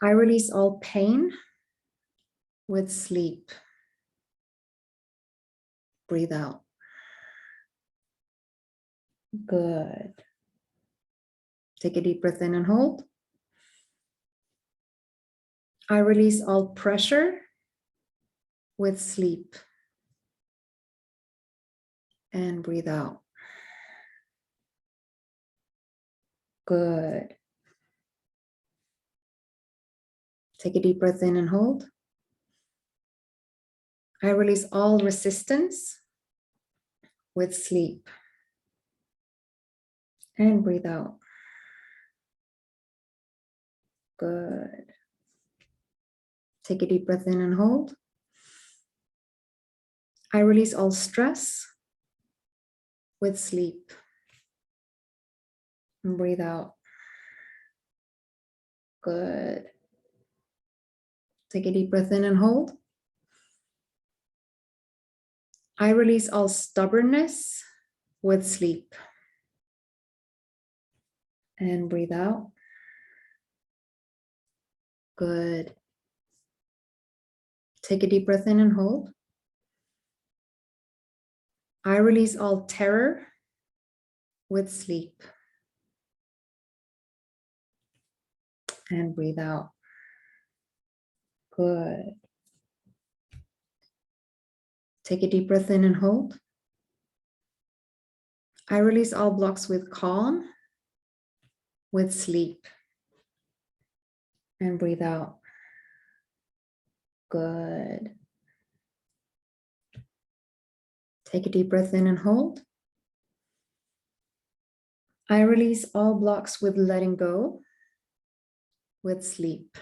I release all pain with sleep. Breathe out. Good. Take a deep breath in and hold. I release all pressure with sleep. And breathe out. Good. Take a deep breath in and hold. I release all resistance with sleep. And breathe out. Good. Take a deep breath in and hold. I release all stress with sleep. And breathe out. Good. Take a deep breath in and hold. I release all stubbornness with sleep. And breathe out. Good. Take a deep breath in and hold. I release all terror with sleep. And breathe out. Good. Take a deep breath in and hold. I release all blocks with calm, with sleep. And breathe out. Good. Take a deep breath in and hold. I release all blocks with letting go, with sleep.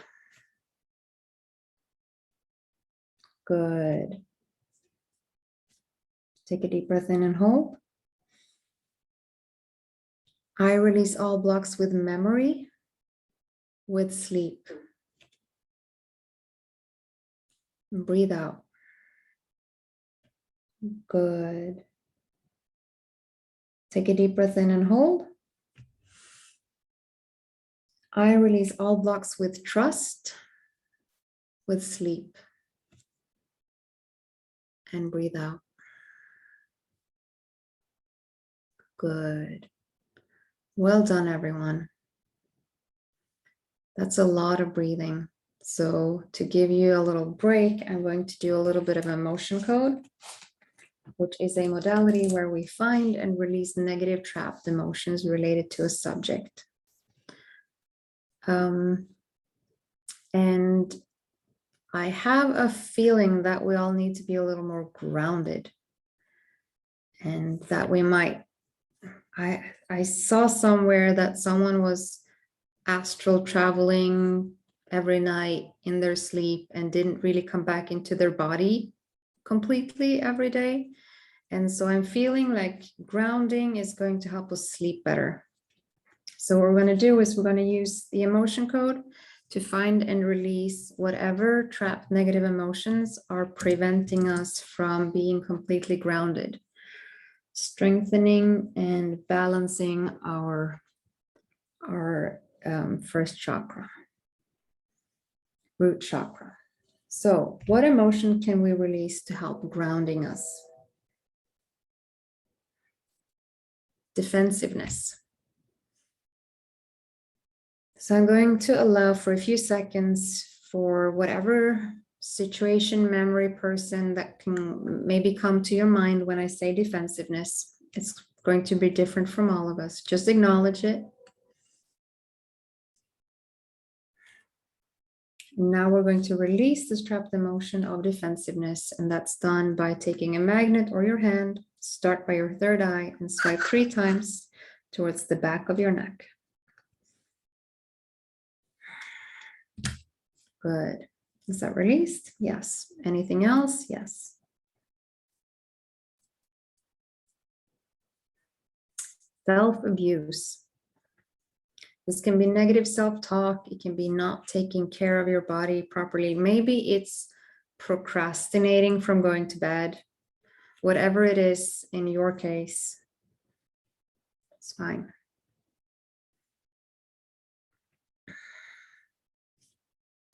Good. Take a deep breath in and hold. I release all blocks with memory, with sleep. Breathe out. Good. Take a deep breath in and hold. I release all blocks with trust, with sleep. And breathe out. Good. Well done, everyone. That's a lot of breathing. So to give you a little break, I'm going to do a little bit of emotion code, which is a modality where we find and release negative trapped emotions related to a subject. And I have a feeling that we all need to be a little more grounded, and that we might, I saw somewhere that someone was astral traveling every night in their sleep and didn't really come back into their body completely every day. And so I'm feeling like grounding is going to help us sleep better. So what we're going to do is we're going to use the emotion code to find and release whatever trapped negative emotions are preventing us from being completely grounded, strengthening and balancing our first chakra, root chakra. So what emotion can we release to help grounding us? Defensiveness. So I'm going to allow for a few seconds for whatever situation, memory, person that can maybe come to your mind when I say defensiveness. It's going to be different from all of us. Just acknowledge it. Now we're going to release this trapped emotion of defensiveness, and that's done by taking a magnet or your hand, start by your third eye, and swipe 3 times towards the back of your neck. Good. Is that released? Yes. Anything else? Yes. Self-abuse. This can be negative self-talk. It can be not taking care of your body properly. Maybe it's procrastinating from going to bed. Whatever it is in your case, It's fine.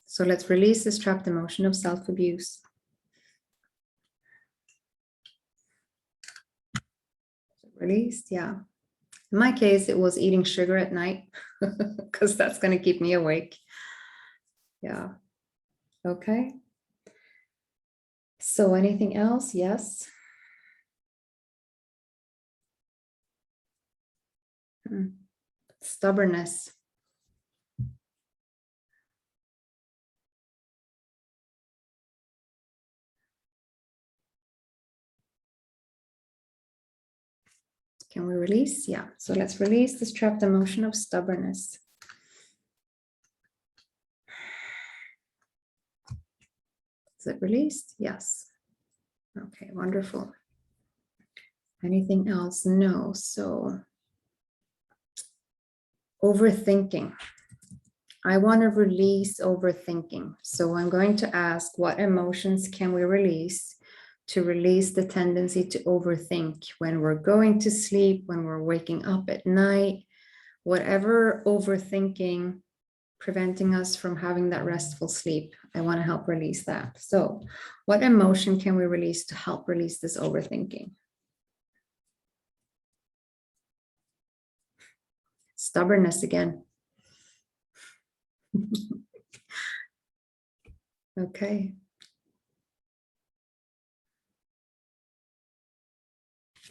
So let's release this trapped emotion of self-abuse. Released, yeah. In my case, it was eating sugar at night because that's going to keep me awake. Yeah. Okay. So anything else? Yes. Stubbornness. Can we release? Yeah. So let's release this trapped emotion of stubbornness. Is it released? Yes. Okay, wonderful. Anything else? No. So overthinking. I want to release overthinking. So I'm going to ask, what emotions can we release to release the tendency to overthink when we're going to sleep, when we're waking up at night, whatever overthinking preventing us from having that restful sleep. I want to help release that. So what emotion can we release to help release this overthinking? Stubbornness again. Okay.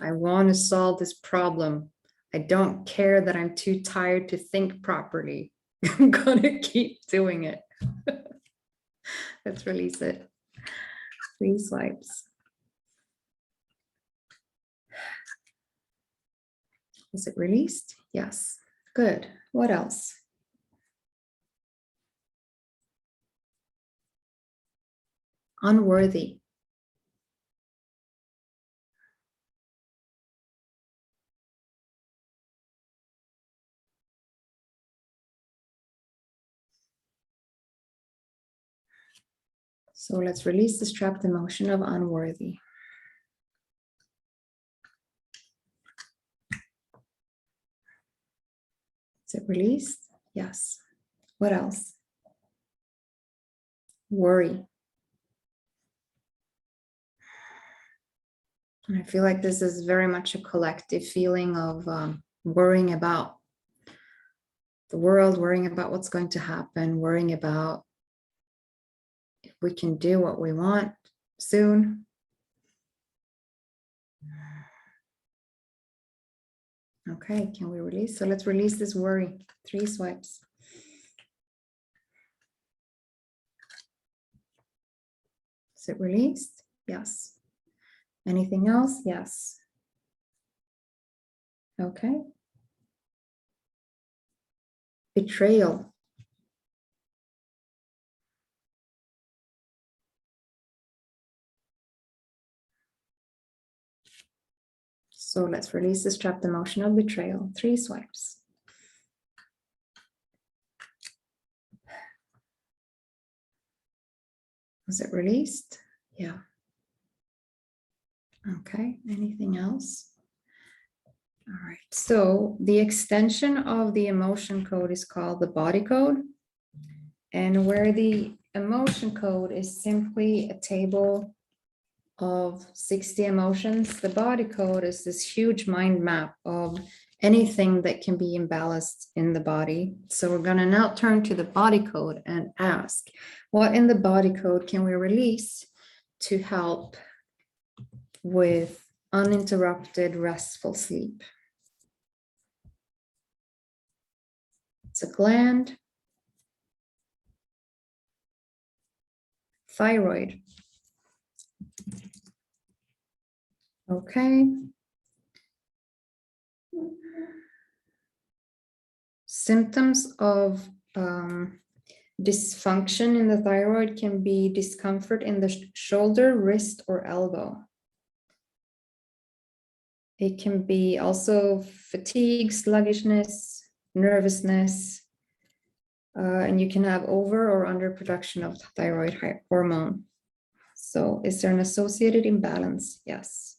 I want to solve this problem. I don't care that I'm too tired to think properly. I'm gonna keep doing it. Let's release it. 3 swipes. Is it released? Yes. Good. What else? Unworthy. So let's release this trapped emotion of unworthy. Is it released? Yes. What else? Worry. And I feel like this is very much a collective feeling of worrying about the world, worrying about what's going to happen, worrying about if we can do what we want soon. Okay, can we release? So let's release this worry. 3 swipes. Is it released? Yes. Anything else? Yes. Okay. Betrayal. So let's release this trapped emotion of betrayal. 3 swipes. Was it released? Yeah. Okay, anything else? All right, so the extension of the emotion code is called the body code. And where the emotion code is simply a table of 60 emotions, the body code is this huge mind map of anything that can be imbalanced in the body. So we're going to now turn to the body code and ask, what in the body code can we release to help with uninterrupted restful sleep? It's a gland, thyroid. Okay. Symptoms of dysfunction in the thyroid can be discomfort in the shoulder, wrist, or elbow. It can be also fatigue, sluggishness, nervousness, and you can have over or underproduction of thyroid hormone. So is there an associated imbalance? Yes.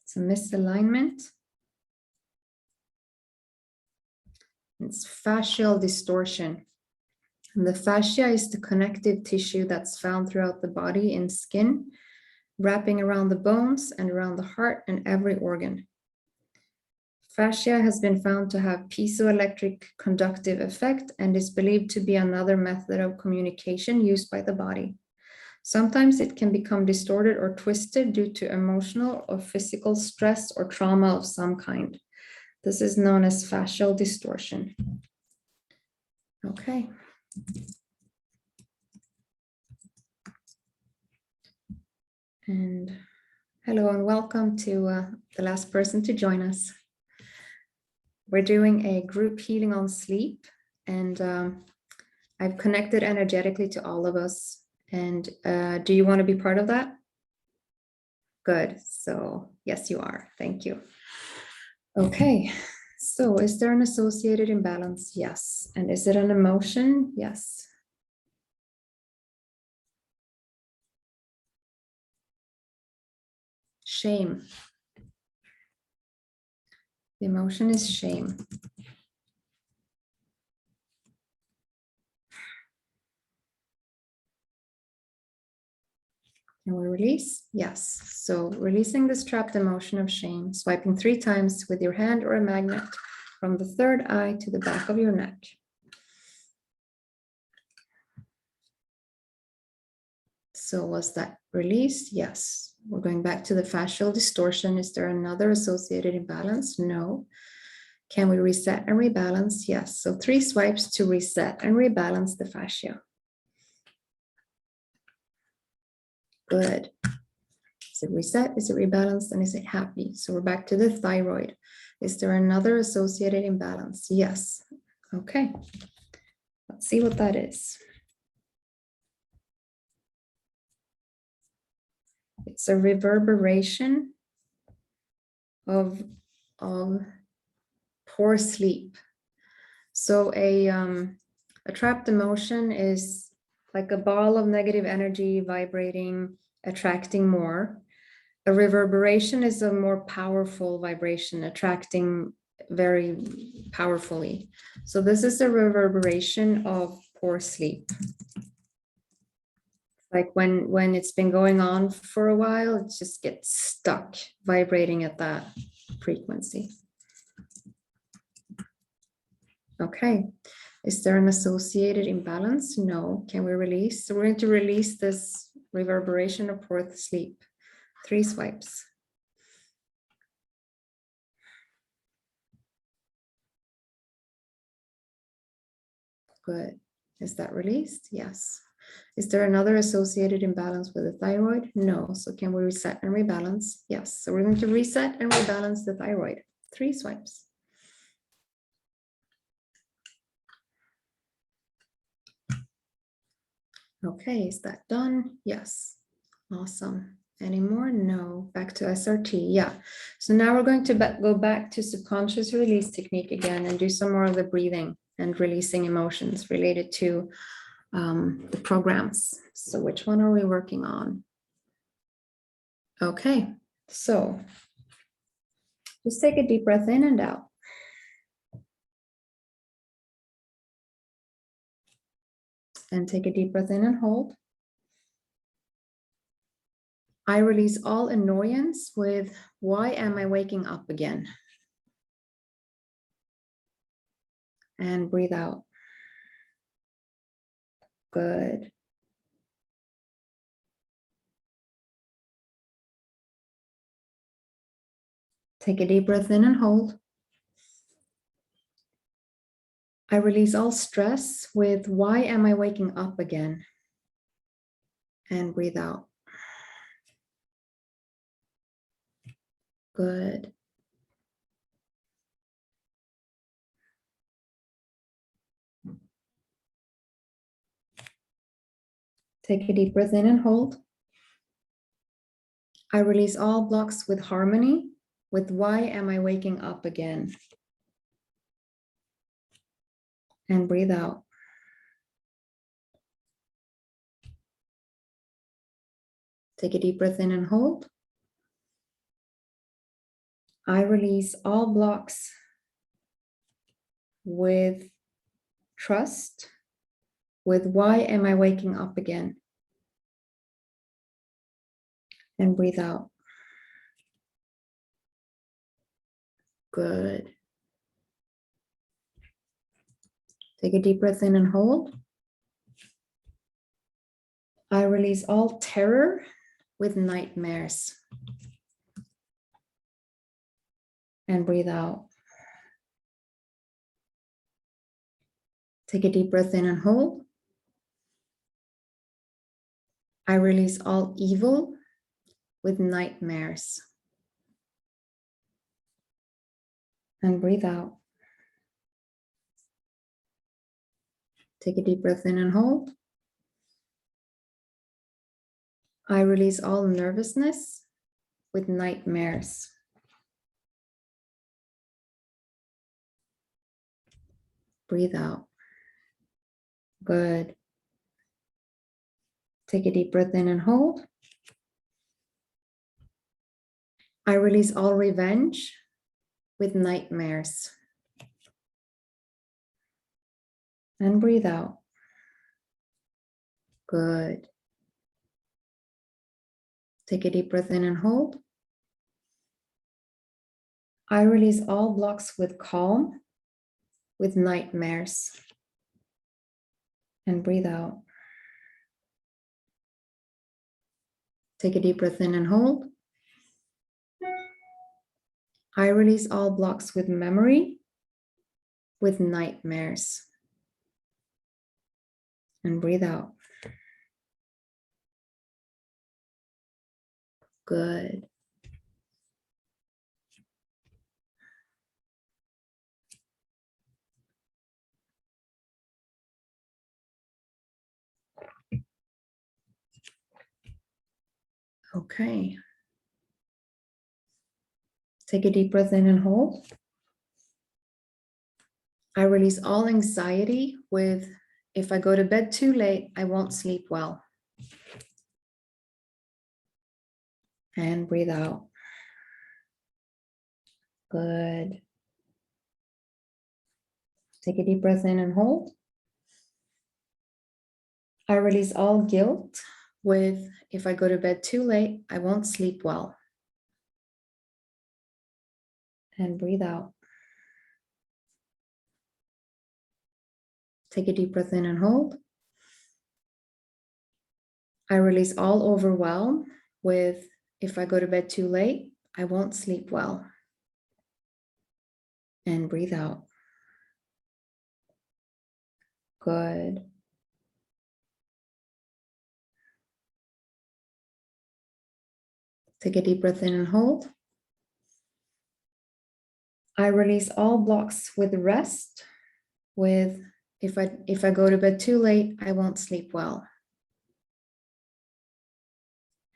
It's a misalignment. It's fascial distortion. And the fascia is the connective tissue that's found throughout the body in skin, wrapping around the bones and around the heart and every organ. Fascia has been found to have piezoelectric conductive effect and is believed to be another method of communication used by the body. Sometimes it can become distorted or twisted due to emotional or physical stress or trauma of some kind. This is known as fascial distortion. Okay. And hello and welcome to the last person to join us. We're doing a group healing on sleep, and I've connected energetically to all of us. And do you want to be part of that? Good. So yes, you are. Thank you. Okay. So is there an associated imbalance? Yes. And is it an emotion? Yes. Shame. The emotion is shame. Can we release? Yes. So releasing this trapped emotion of shame, swiping 3 times with your hand or a magnet from the third eye to the back of your neck. So was that released? Yes. We're going back to the fascial distortion. Is there another associated imbalance? No. Can we reset and rebalance? Yes. So 3 swipes to reset and rebalance the fascia. Good. Is it reset? Is it rebalanced? And is it happy? So we're back to the thyroid. Is there another associated imbalance? Yes. Okay. Let's see what that is. It's a reverberation of poor sleep. So a trapped emotion is like a ball of negative energy vibrating, attracting more. A reverberation is a more powerful vibration, attracting very powerfully. So this is a reverberation of poor sleep. Like when it's been going on for a while, it just gets stuck vibrating at that frequency. Okay, is there an associated imbalance? No. Can we release? So we're going to release this reverberation of poor sleep. 3 swipes. Good. Is that released? Yes. Is there another associated imbalance with the thyroid? No. So can we reset and rebalance? Yes. So we're going to reset and rebalance the thyroid. 3 swipes. Okay, is that done? Yes. Awesome. Any more? No. Back to SRT. Yeah. So now we're going to go back to subconscious release technique again and do some more of the breathing and releasing emotions related to the programs. So which one are we working on? Okay, so just take a deep breath in and out. And take a deep breath in and hold. I release all annoyance with, why am I waking up again? And breathe out. Good. Take a deep breath in and hold. I release all stress with, why am I waking up again? And breathe out. Good. Take a deep breath in and hold. I release all blocks with harmony with, why am I waking up again? And breathe out. Take a deep breath in and hold. I release all blocks with trust, with why am I waking up again? And breathe out. Good. Take a deep breath in and hold. I release all terror with nightmares. And breathe out. Take a deep breath in and hold. I release all evil with nightmares. And breathe out. Take a deep breath in and hold. I release all nervousness with nightmares. Breathe out. Good. Take a deep breath in and hold. I release all revenge with nightmares. And breathe out. Good. Take a deep breath in and hold. I release all blocks with calm, with nightmares. And breathe out. Take a deep breath in and hold. I release all blocks with memory, with nightmares. And breathe out. Good. Okay. Take a deep breath in and hold. I release all anxiety with, if I go to bed too late, I won't sleep well. And breathe out. Good. Take a deep breath in and hold. I release all guilt with, if I go to bed too late, I won't sleep well. And breathe out. Take a deep breath in and hold. I release all overwhelm with, if I go to bed too late, I won't sleep well. And breathe out. Good. Take a deep breath in and hold. I release all blocks with rest, with, if I go to bed too late, I won't sleep well.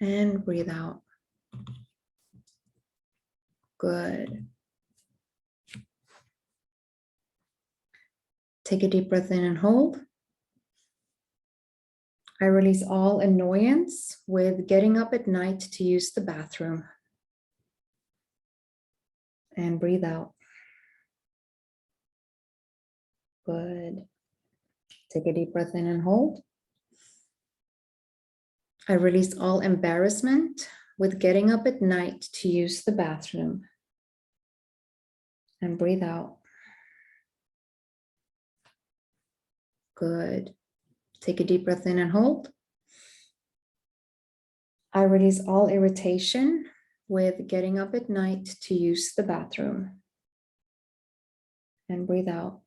And breathe out. Good. Take a deep breath in and hold. I release all annoyance with getting up at night to use the bathroom. And breathe out. Good. Take a deep breath in and hold. I release all embarrassment with getting up at night to use the bathroom. And breathe out. Good. Take a deep breath in and hold. I release all irritation with getting up at night to use the bathroom. And breathe out.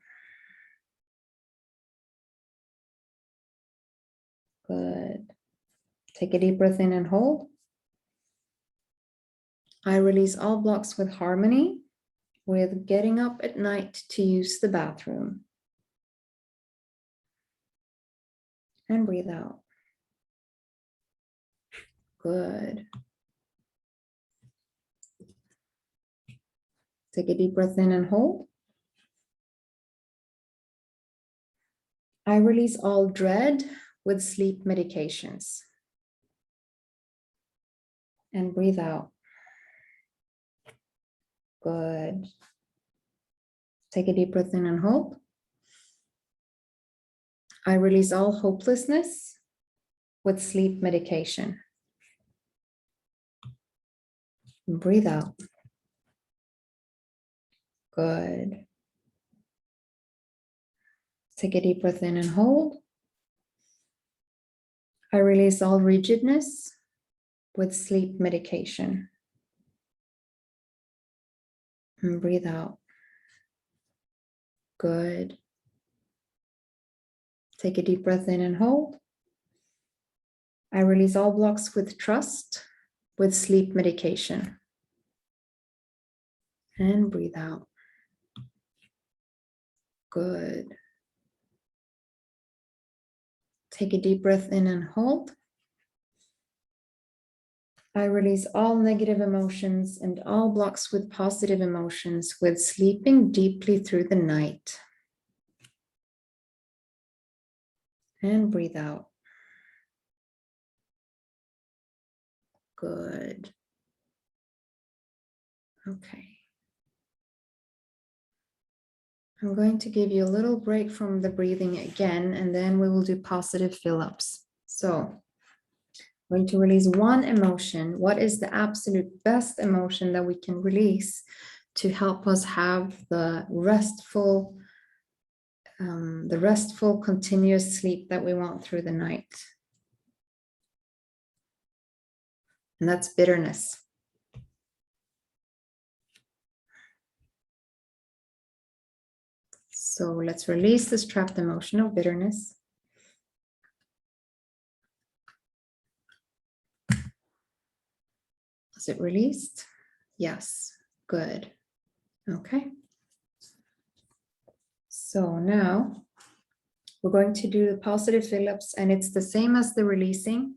Good. Take a deep breath in and hold. I release all blocks with harmony with getting up at night to use the bathroom. And breathe out. Good. Take a deep breath in and hold. I release all dread with sleep medications. And breathe out. Good. Take a deep breath in and hold. I release all hopelessness with sleep medication. Breathe out. Good. Take a deep breath in and hold. I release all rigidness with sleep medication. And breathe out. Good. Take a deep breath in and hold. I release all blocks with trust with sleep medication. And breathe out. Good. Take a deep breath in and hold. I release all negative emotions and all blocks with positive emotions with sleeping deeply through the night. And breathe out. Good. Okay. I'm going to give you a little break from the breathing again, and then we will do positive fill-ups. So I'm going to release one emotion. What is the absolute best emotion that we can release to help us have the restful continuous sleep that we want through the night? And that's bitterness. So let's release this trapped emotion of bitterness. Is it released? Yes, good. Okay. So now we're going to do the positive fill-ups, and it's the same as the releasing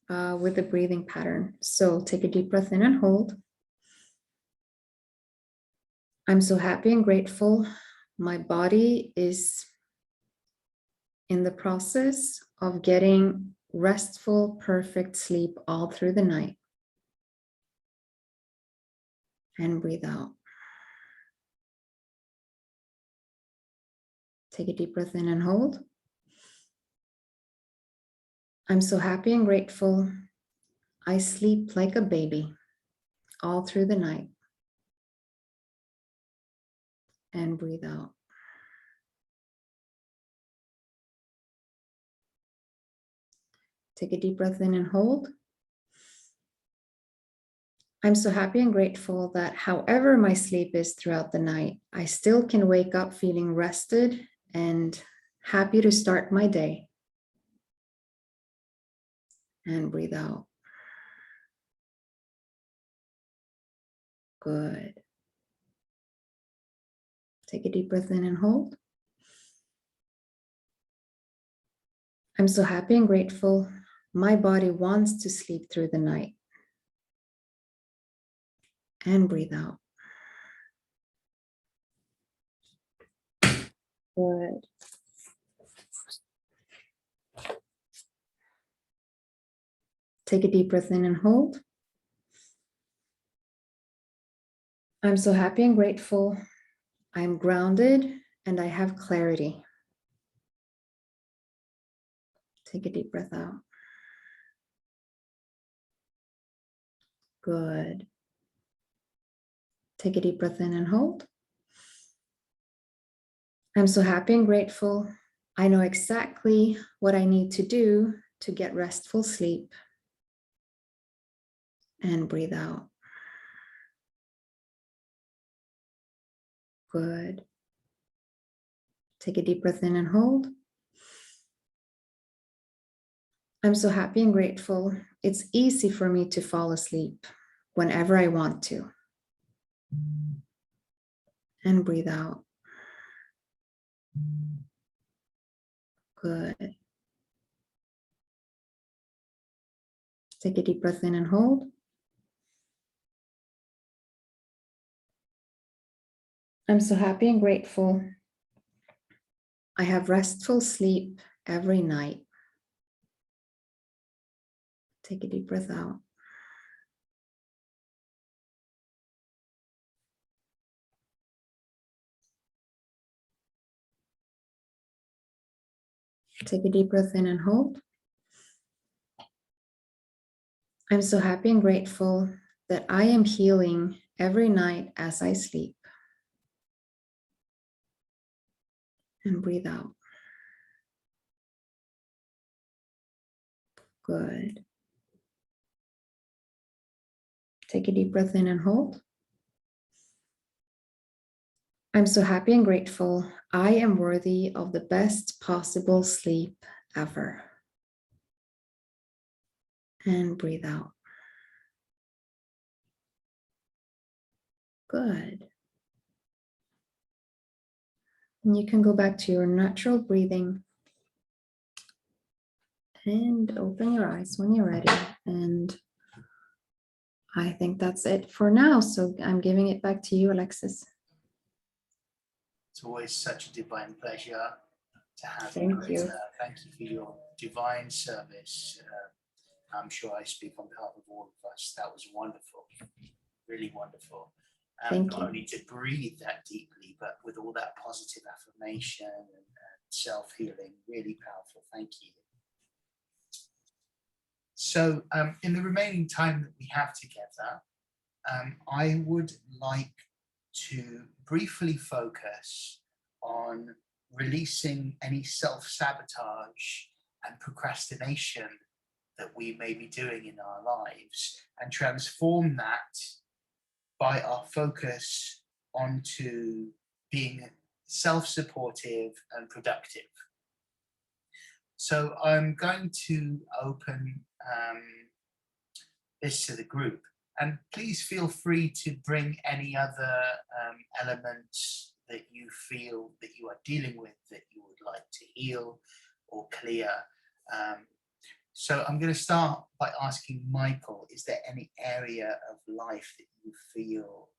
with the breathing pattern. So take a deep breath in and hold. I'm so happy and grateful. My body is in the process of getting restful, perfect sleep all through the night. And breathe out. Take a deep breath in and hold. I'm so happy and grateful. I sleep like a baby all through the night. And breathe out. Take a deep breath in and hold. I'm so happy and grateful that however my sleep is throughout the night, I still can wake up feeling rested and happy to start my day. And breathe out. Good. Take a deep breath in and hold. I'm so happy and grateful. My body wants to sleep through the night. And breathe out. Good. Take a deep breath in and hold. I'm so happy and grateful. I'm grounded and I have clarity. Take a deep breath out. Good. Take a deep breath in and hold. I'm so happy and grateful. I know exactly what I need to do to get restful sleep. And breathe out. Good. Take a deep breath in and hold. I'm so happy and grateful. It's easy for me to fall asleep whenever I want to. And breathe out. Good. Take a deep breath in and hold. I'm so happy and grateful. I have restful sleep every night. Take a deep breath out. Take a deep breath in and hold. I'm so happy and grateful that I am healing every night as I sleep. And breathe out. Good. Take a deep breath in and hold. I'm so happy and grateful. I am worthy of the best possible sleep ever. And breathe out. Good. And you can go back to your natural breathing and open your eyes when you're ready. And I think that's it for now. So I'm giving it back to you, Alexis. It's always such a divine pleasure to have Thank you. you. Greta. Thank you for your divine service. I'm sure I speak on behalf of all of us. That was wonderful, really wonderful. Thank Not you. only to breathe that deeply, but with all that positive affirmation and self-healing, really powerful. Thank you. So in the remaining time that we have together, I would like to briefly focus on releasing any self-sabotage and procrastination that we may be doing in our lives and transform that by our focus onto being self-supportive and productive. So I'm going to open this to the group, and please feel free to bring any other elements that you feel that you are dealing with that you would like to heal or clear. So I'm going to start by asking Michael, is there any area of life that you feel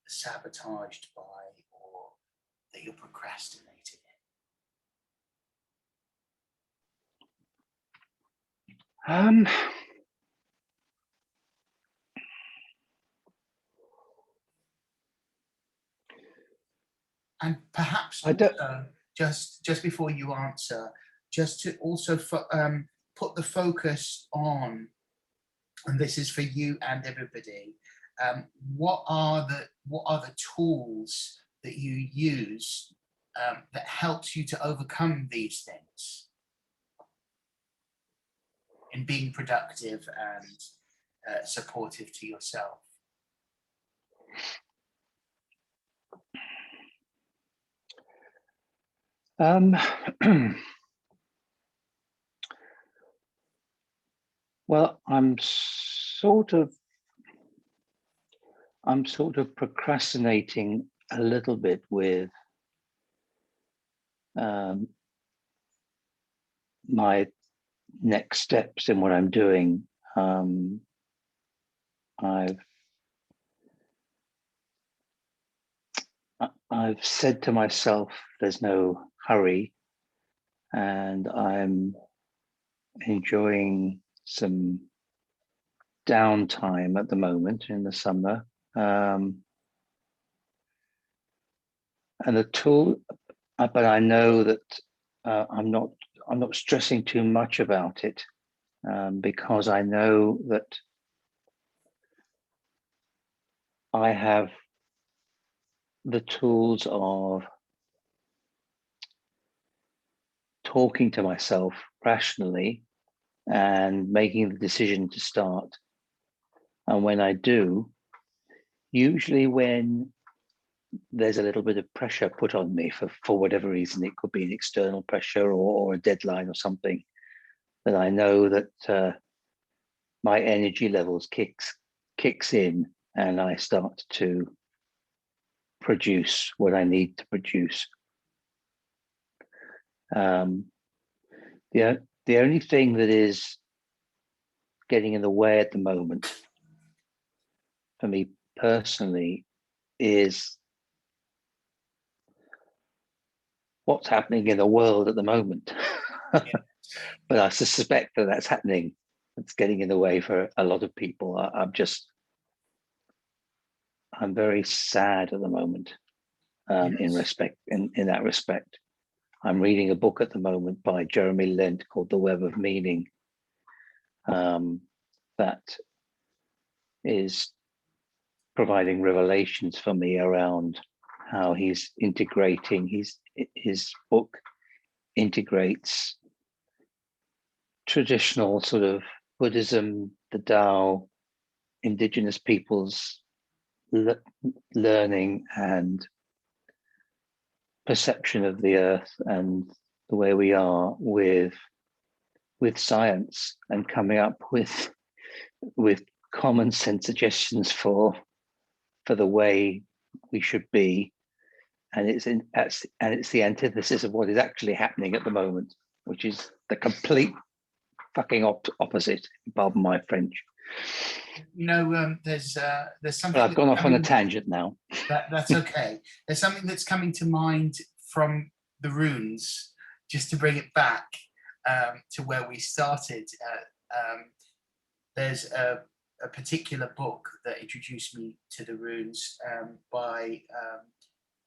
sabotaged by or that you're procrastinating in? And perhaps just before you answer, just to also put the focus on, and this is for you and everybody, what are the tools that you use that helps you to overcome these things in being productive and supportive to yourself? Well, I'm sort of procrastinating a little bit with my next steps in what I'm doing. I've said to myself, there's no hurry, and I'm enjoying some downtime at the moment in the summer. And the tool, but I know that I'm not stressing too much about it because I know that I have the tools of talking to myself rationally and making the decision to start. And when I do, usually when there's a little bit of pressure put on me for whatever reason, it could be an external pressure or a deadline or something, that I know that my energy levels kicks in and I start to produce what I need to produce. The only thing that is getting in the way at the moment for me personally is what's happening in the world at the moment. But I suspect that that's happening. It's getting in the way for a lot of people. I'm very sad at the moment in that respect. I'm reading a book at the moment by Jeremy Lent called The Web of Meaning, that is providing revelations for me around how he's integrating, his book integrates traditional sort of Buddhism, the Tao, indigenous peoples learning and perception of the earth and the way we are with science, and coming up with common sense suggestions for the way we should be. And it's the antithesis of what is actually happening at the moment, which is the complete fucking opposite. Pardon my French. There's something. I've gone off on a tangent now. That's okay. There's something that's coming to mind from the runes, just to bring it back to where we started. There's a particular book that introduced me to the runes by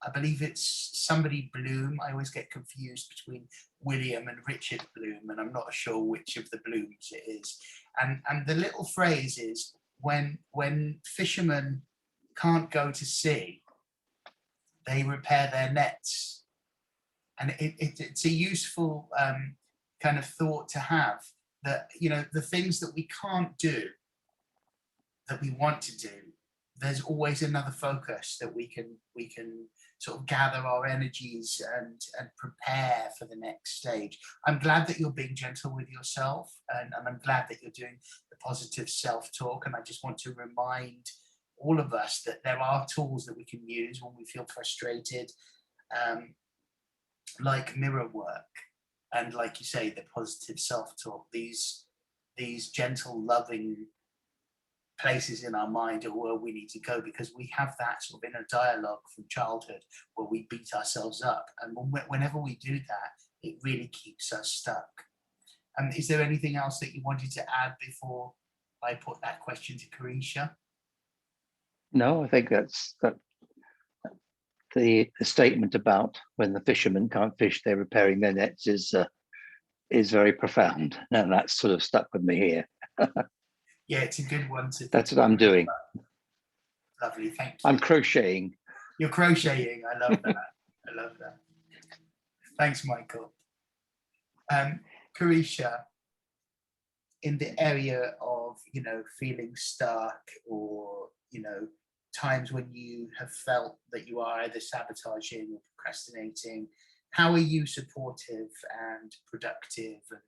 I believe it's somebody Bloom. I always get confused between William and Richard Bloom, and I'm not sure which of the Blooms it is. And the little phrase is, when fishermen can't go to sea, they repair their nets. And it's a useful kind of thought to have, that, the things that we can't do, that we want to do, there's always another focus that we can sort of gather our energies and prepare for the next stage. I'm glad that you're being gentle with yourself, and I'm glad that you're doing the positive self-talk. And I just want to remind all of us that there are tools that we can use when we feel frustrated, like mirror work, and like you say, the positive self-talk, these gentle, loving places in our mind or where we need to go, because we have that sort of inner dialogue from childhood where we beat ourselves up, and whenever we do that, it really keeps us stuck. Is there anything else that you wanted to add before I put that question to Carisha? No, I think that's the statement about when the fishermen can't fish, they're repairing their nets is very profound, and that's sort of stuck with me here. Yeah, it's a good one to. That's what I'm doing. Lovely, thank you. I'm crocheting. You're crocheting. I love that. I love that. Thanks, Michael. Carisha, in the area of feeling stuck, or times when you have felt that you are either sabotaging or procrastinating, how are you supportive and productive, and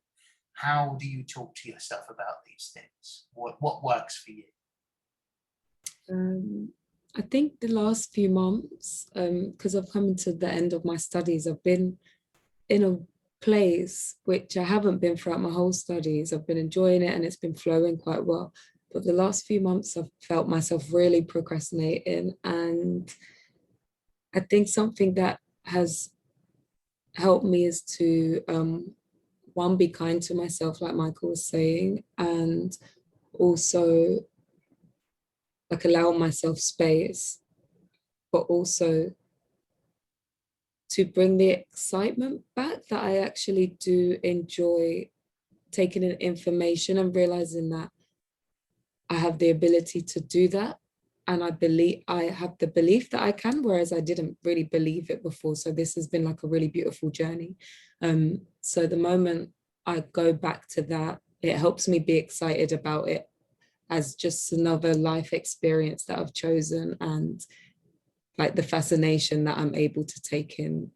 how do you talk to yourself about these things? What works for you? I think the last few months, because I've come to the end of my studies, I've been in a place which I haven't been throughout my whole studies. I've been enjoying it and it's been flowing quite well. But the last few months, I've felt myself really procrastinating. And I think something that has helped me is to, one, be kind to myself, like Michael was saying, and also like allow myself space, but also to bring the excitement back that I actually do enjoy taking in information and realizing that I have the ability to do that. And I have the belief that I can, whereas I didn't really believe it before. So this has been like a really beautiful journey. So the moment I go back to that, it helps me be excited about it as just another life experience that I've chosen, and like the fascination that I'm able to take in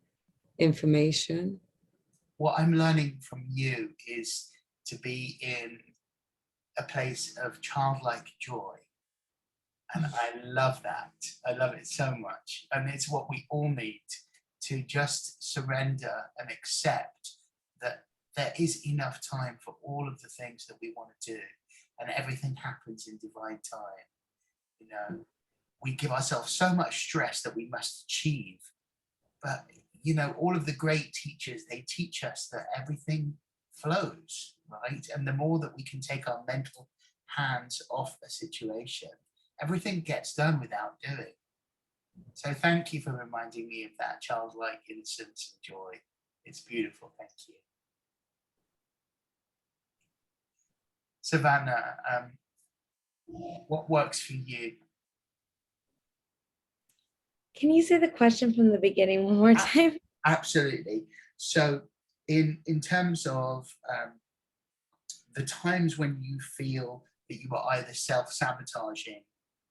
information. What I'm learning from you is to be in a place of childlike joy. And I love that. I love it so much. And it's what we all need, to just surrender and accept that there is enough time for all of the things that we want to do, and everything happens in divine time. We give ourselves so much stress that we must achieve, but all of the great teachers, they teach us that everything flows, right? And the more that we can take our mental hands off a situation, everything gets done without doing. So thank you for reminding me of that childlike innocence and joy. It's beautiful. Thank you. Savannah, what works for you? Can you say the question from the beginning one more time? Absolutely. So in terms of the times when you feel that you were either self-sabotaging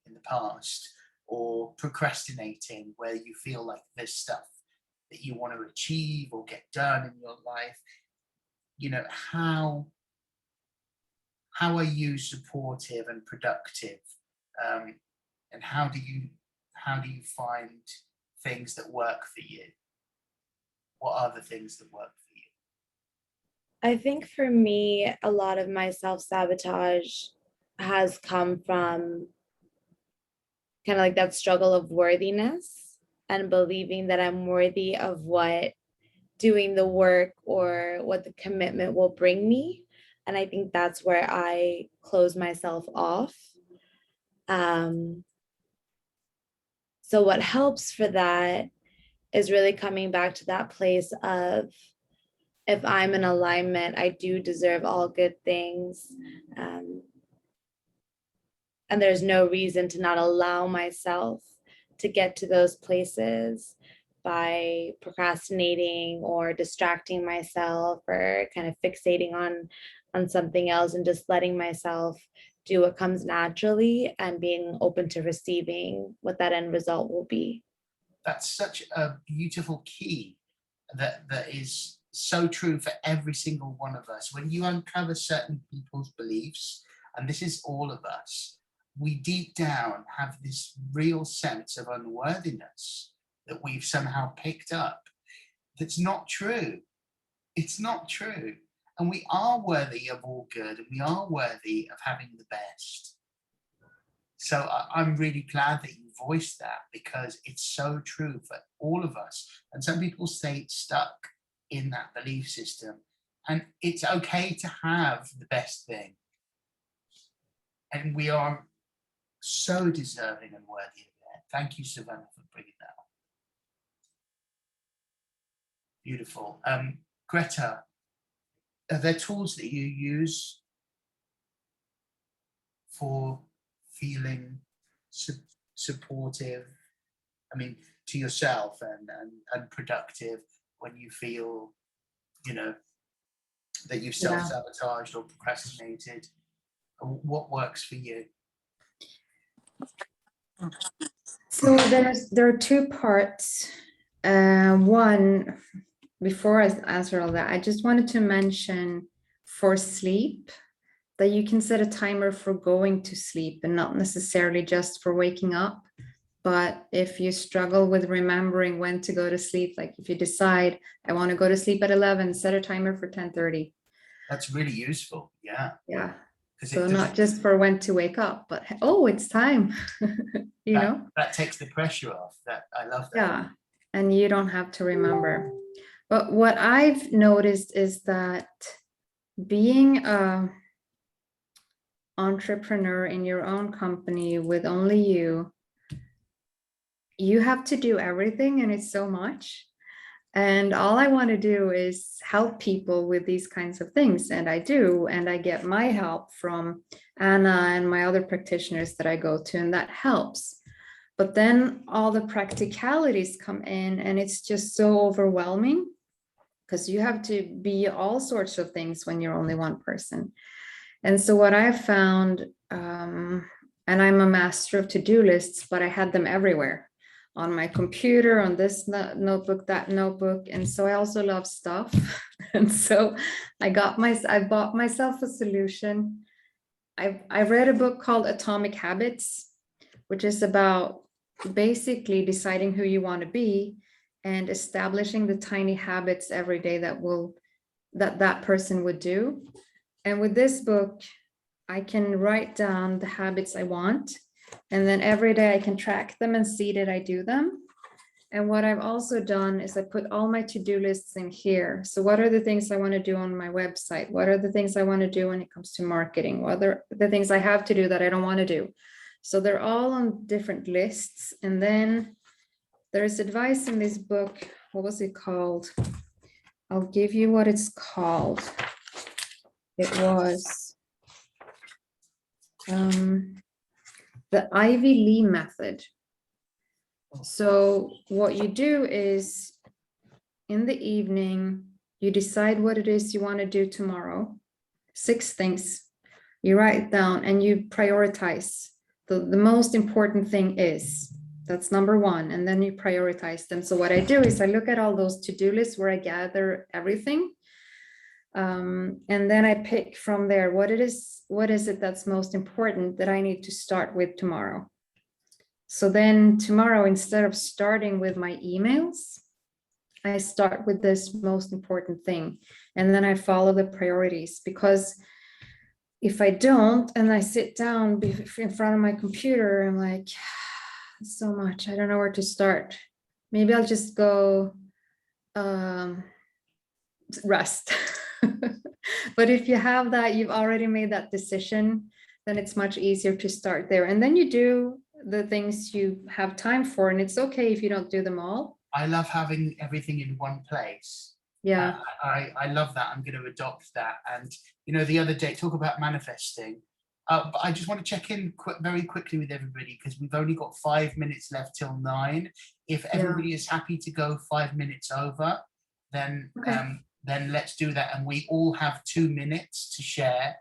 in the past or procrastinating, where you feel like there's stuff that you want to achieve or get done in your life, you know, how are you supportive and productive, and how do you find things that work for you? What are the things that work for you? I think for me, a lot of my self-sabotage has come from kind of like that struggle of worthiness and believing that I'm worthy of what doing the work or what the commitment will bring me. And I think that's where I close myself off. So what helps for that is really coming back to that place of, if I'm in alignment, I do deserve all good things. And there's no reason to not allow myself to get to those places by procrastinating or distracting myself or kind of fixating on something else, and just letting myself do what comes naturally and being open to receiving what that end result will be. That's such a beautiful key that is so true for every single one of us. When you uncover certain people's beliefs, and this is all of us, we deep down have this real sense of unworthiness that we've somehow picked up. That's not true. It's not true. And we are worthy of all good, and we are worthy of having the best. So I'm really glad that you voiced that, because it's so true for all of us. And some people stay stuck in that belief system, and it's okay to have the best thing. And we are so deserving and worthy of that. Thank you, Savannah, for bringing that up. Beautiful. Greta, are there tools that you use for feeling supportive, I mean, to yourself and productive when you feel, you know, that you've self-sabotaged or procrastinated? What works for you? So there are two parts. One, before I answer all that, I just wanted to mention for sleep that you can set a timer for going to sleep and not necessarily just for waking up. But if you struggle with remembering when to go to sleep, like if you decide I want to go to sleep at 11, set a timer for 10:30. That's really useful. Yeah. Yeah. So not just for when to wake up, but oh, it's time. you know? That takes the pressure off. That I love that. Yeah. And you don't have to remember. But what I've noticed is that being a entrepreneur in your own company with only you have to do everything, and it's so much. And all I want to do is help people with these kinds of things. And I do, and I get my help from Anna and my other practitioners that I go to, and that helps. But then all the practicalities come in, and it's just so overwhelming, because you have to be all sorts of things when you're only one person. And so what I've found, and I'm a master of to-do lists, but I had them everywhere, on my computer, on this notebook, that notebook. And so I also love stuff. And so I bought myself a solution. I read a book called Atomic Habits, which is about basically deciding who you want to be and establishing the tiny habits every day that person would do. And with this book, I can write down the habits I want, and then every day I can track them and see that I do them. And what I've also done is I put all my to-do lists in here. So what are the things I want to do on my website? What are the things I want to do when it comes to marketing? What are the things I have to do that I don't want to do? So they're all on different lists. And then there's advice in this book. What was it called? I'll give you what it's called. It was the Ivy Lee method. So what you do is in the evening, you decide what it is you want to do tomorrow. 6 things. You write down and you prioritize. The most important thing is, that's number 1, and then you prioritize them. So what I do is I look at all those to-do lists where I gather everything. And then I pick from there what is it that's most important that I need to start with tomorrow. So then tomorrow, instead of starting with my emails, I start with this most important thing, and then I follow the priorities, because if I don't, and I sit down in front of my computer, I'm like, so much, I don't know where to start. Maybe I'll just go rest. But if you have that, you've already made that decision, then it's much easier to start there. And then you do the things you have time for, and it's okay if you don't do them all. I love having everything in one place. Yeah. I love that. I'm going to adopt that. And, you know, the other day, talk about manifesting. But I just want to check in very quickly with everybody, because we've only got 5 minutes left till 9. If everybody is happy to go 5 minutes over, then then let's do that. And we all have 2 minutes to share.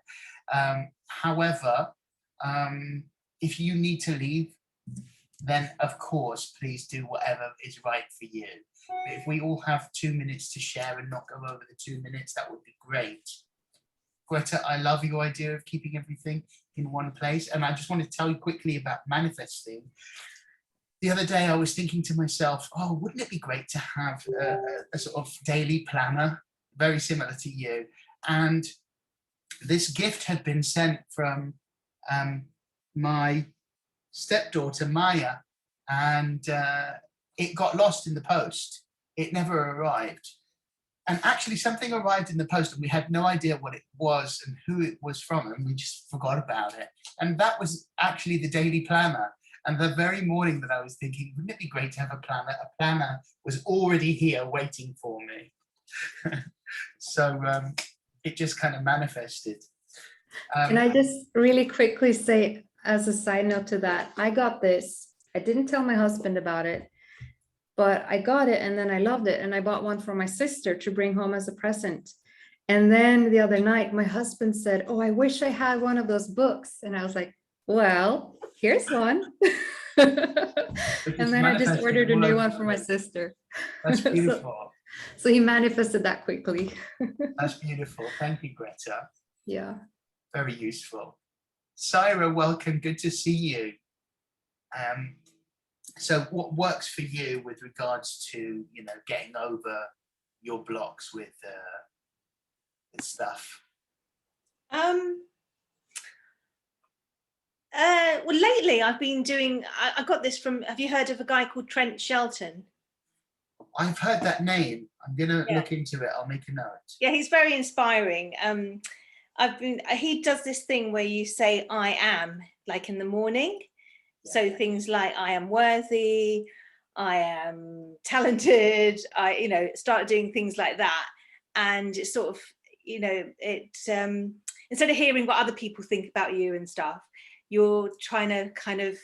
However, if you need to leave, then of course, please do whatever is right for you. But if we all have 2 minutes to share and not go over the 2 minutes, that would be great. Greta, I love your idea of keeping everything in one place. And I just want to tell you quickly about manifesting. The other day, I was thinking to myself, oh, wouldn't it be great to have a sort of daily planner, very similar to you? And this gift had been sent from my stepdaughter, Maya, and it got lost in the post. It never arrived. And actually something arrived in the post and we had no idea what it was and who it was from, and we just forgot about it. And that was actually the daily planner. And the very morning that I was thinking, wouldn't it be great to have a planner was already here waiting for me. So it just kind of manifested. Can I just really quickly say, as a side note to that, I got this. I didn't tell my husband about it, but I got it and then I loved it. And I bought one for my sister to bring home as a present. And then the other night, my husband said, oh, I wish I had one of those books. And I was like, well, here's one. And then I just ordered a new one for my sister. That's beautiful. So he manifested that quickly. That's beautiful. Thank you, Greta. Yeah. Very useful. Syra, welcome. Good to see you. So what works for you with regards to, you know, getting over your blocks with stuff? Well, lately I've been doing, I got this from, have you heard of a guy called Trent Shelton? I've heard that name. I'm going to look into it. I'll make a note. Yeah, he's very inspiring. He does this thing where you say, I am, like in the morning. Yeah. So things like, I am worthy, I am talented, start doing things like that. And it's sort of, instead of hearing what other people think about you and stuff, you're trying to kind of,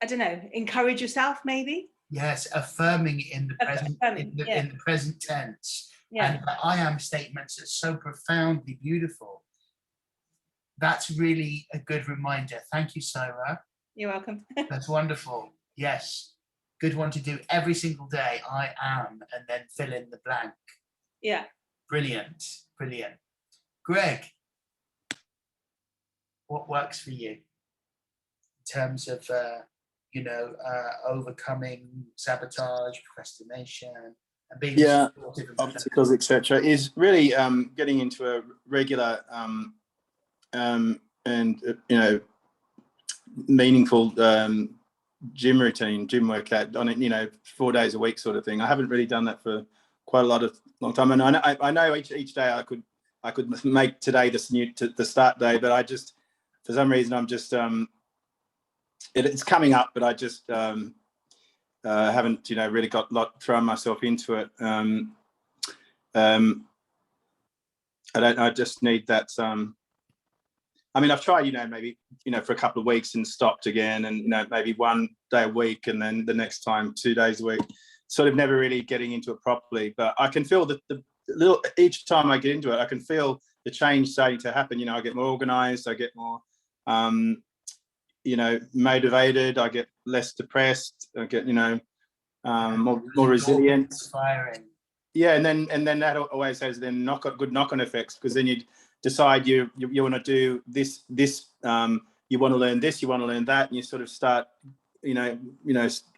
I don't know, encourage yourself maybe. Yes, affirming in the present, in the present tense. Yeah. And the I am statements are so profoundly beautiful. That's really a good reminder. Thank you, Syra. You're welcome. That's wonderful. Yes. Good one to do every single day. I am, and then fill in the blank. Yeah. Brilliant. Brilliant. Greg, what works for you in terms of, overcoming sabotage, procrastination, and being supportive of obstacles, etc., is really getting into a regular meaningful gym routine, gym workout on it, 4 days a week sort of thing. I haven't really done that for quite a long time, and I know each day I could make today the start day, but I just, for some reason, I'm just it's coming up, but I just haven't, really thrown myself into it. I just need that. I mean, I've tried, maybe, for a couple of weeks and stopped again, and, maybe one day a week, and then the next time 2 days a week, sort of never really getting into it properly. But I can feel that each time I get into it, I can feel the change starting to happen. I get more organized, I get more, motivated, I get less depressed, I get, more resilient. Inspiring. Yeah, and then that always has then good knock-on effects, because then you decide you want to do this, you want to learn this, you want to learn that, and you sort of start,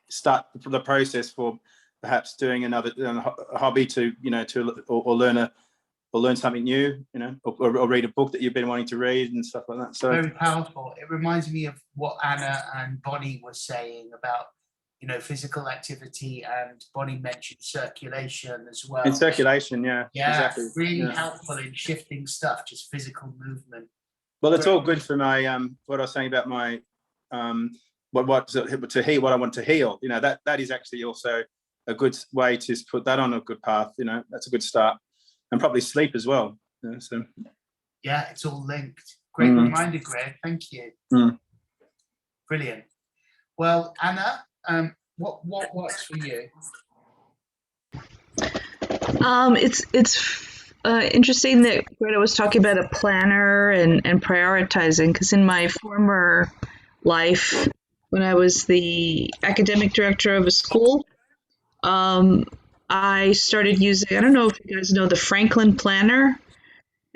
start the process for perhaps doing another hobby or learn something new, or read a book that you've been wanting to read and stuff like that. So very powerful. It reminds me of what Anna and Bonnie were saying about, physical activity, and Bonnie mentioned circulation as well. In circulation, yeah, exactly. Really helpful in shifting stuff, just physical movement. Well, it's all good for my what I was saying about my what to heal, what I want to heal. That is actually also a good way to put that on a good path. That's a good start, and probably sleep as well. So yeah, it's all linked. Great reminder, Greg. Thank you. Brilliant. Well, Anna, what works for you? It's interesting that Greta was talking about a planner and prioritizing, because in my former life, when I was the academic director of a school, I started using, I don't know if you guys know the Franklin Planner.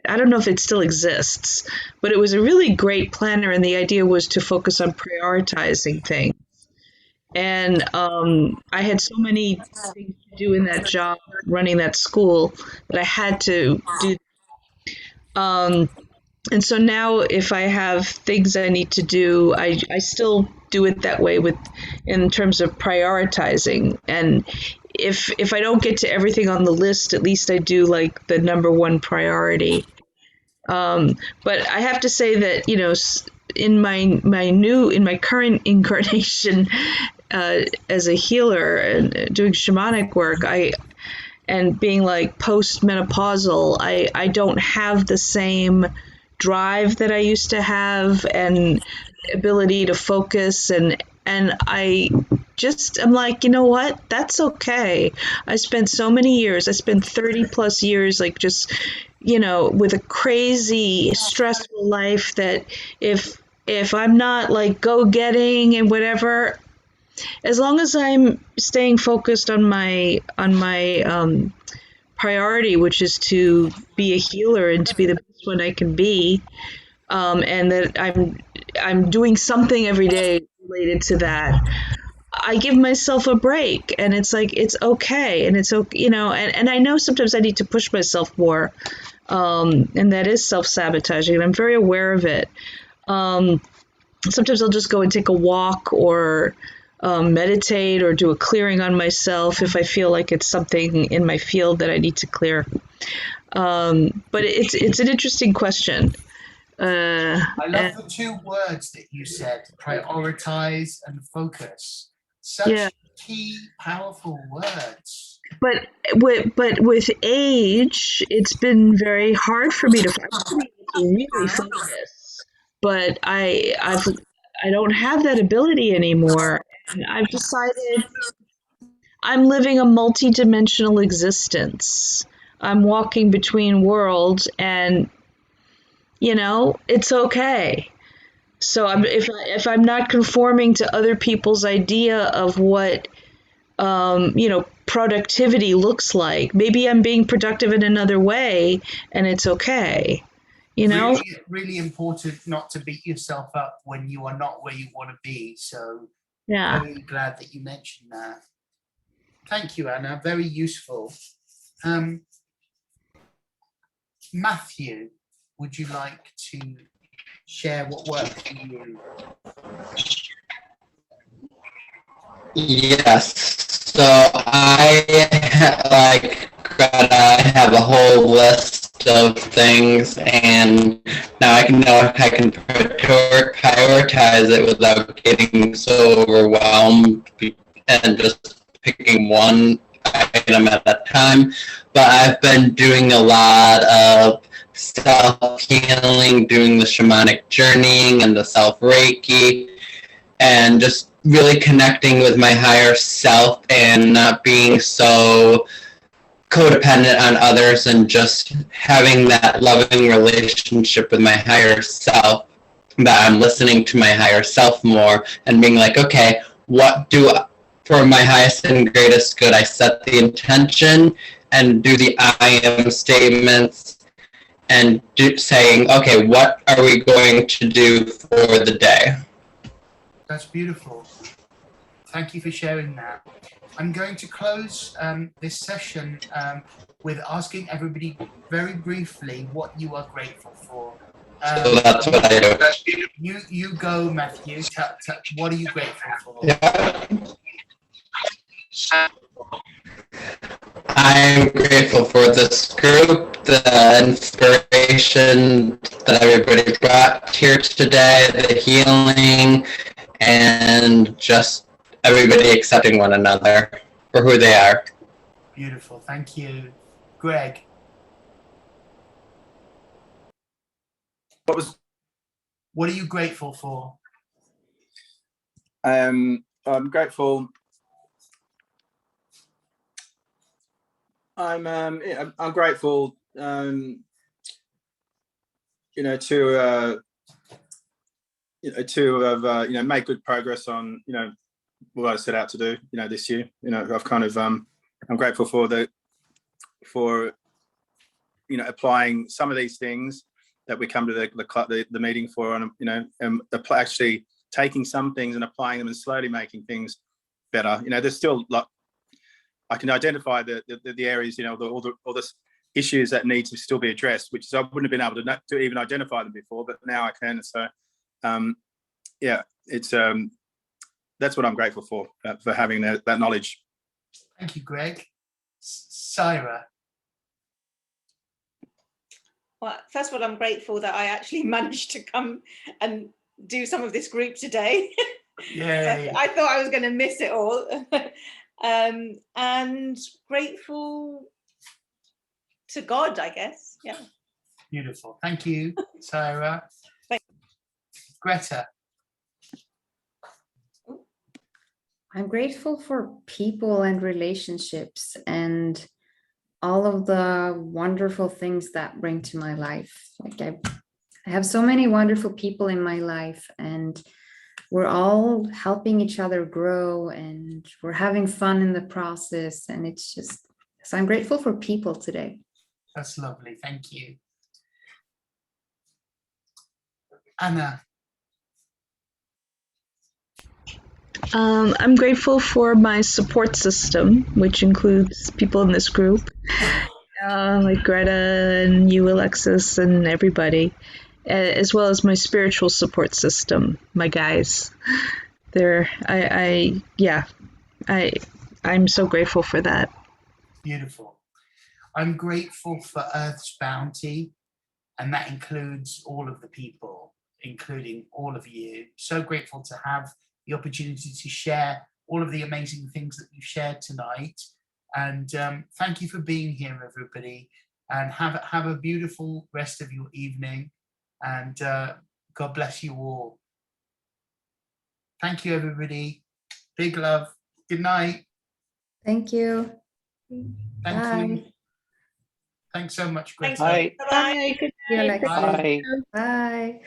I don't know if it still exists, but it was a really great planner, and the idea was to focus on prioritizing things. And I had so many things to do in that job, running that school, that I had to do. And so now, if I have things I need to do, I still do it that way in terms of prioritizing. And if I don't get to everything on the list, at least I do like the number one priority. But I have to say that, in my current incarnation as a healer and doing shamanic work, and being like post-menopausal, I don't have the same drive that I used to have, and ability to focus, and I'm like, you know what? That's okay. I spent so many years, I spent 30 plus years, like just, with a crazy, stressful life, that if I'm not like go-getting and whatever, as long as I'm staying focused on my priority, which is to be a healer and to be the best one I can be, and that I'm doing something every day related to that, I give myself a break, and it's like, it's okay, and it's okay, and I know sometimes I need to push myself more, and that is self-sabotaging, and I'm very aware of it. Sometimes I'll just go and take a walk, or meditate, or do a clearing on myself if I feel like it's something in my field that I need to clear. But it's an interesting question. I love the two words that you said: prioritize and focus. Such key, powerful words. But with age, it's been very hard for me to really focus. But I don't have that ability anymore. And I've decided I'm living a multi-dimensional existence. I'm walking between worlds, and it's okay. So if I'm not conforming to other people's idea of what productivity looks like, maybe I'm being productive in another way, and it's okay. Really, really important not to beat yourself up when you are not where you want to be. So yeah, very glad that you mentioned that. Thank you, Anna. Very useful. Matthew, would you like to share what works for you? Yes. So I have a whole list of things, and now I know I can prioritize it without getting so overwhelmed and just picking one item at a time, but I've been doing a lot of self-healing, doing the shamanic journeying and the self-reiki, and just really connecting with my higher self and not being so codependent on others, and just having that loving relationship with my higher self, that I'm listening to my higher self more and being like, okay, what do for my highest and greatest good, I set the intention and do the I am statements and saying, okay, what are we going to do for the day? That's beautiful. Thank you for sharing that. I'm going to close this session with asking everybody very briefly what you are grateful for. So that's what I do. You go, Matthew. What are you grateful for? Yeah. I'm grateful for this group, the inspiration that everybody brought here today, the healing, and just everybody accepting one another for who they are. Beautiful. Thank you. Greg. What are you grateful for? I'm grateful. I'm grateful. To have made good progress on what I set out to do this year. I've kind of I'm grateful for applying some of these things that we come to the meeting for, and actually taking some things and applying them and slowly making things better. There's still I can identify the areas, all the issues that need to still be addressed, which I wouldn't have been able to even identify them before, but now I can. So it's that's what I'm grateful for having that knowledge. Thank you, Greg. Syra. Well, first of all, I'm grateful that I actually managed to come and do some of this group today. Yay. I thought I was going to miss it all. And grateful to God, I guess. Yeah. Beautiful. Thank you, Syra. Greta. I'm grateful for people and relationships and all of the wonderful things that bring to my life. Like I have so many wonderful people in my life, and we're all helping each other grow, and we're having fun in the process. And it's just, so I'm grateful for people today. That's lovely. Thank you. Anna. I'm grateful for my support system, which includes people in this group, like Greta and you, Alexis, and everybody, as well as my spiritual support system, my guys. I'm so grateful for that. Beautiful. I'm grateful for Earth's bounty, and that includes all of the people, including all of you. So grateful to have the opportunity to share all of the amazing things that we've shared tonight. And thank you for being here, everybody. And have a beautiful rest of your evening. And God bless you all. Thank you, everybody. Big love. Good night. Thank you. Thank you. Thanks so much, Greta. Bye. Bye. Bye. Bye. Bye.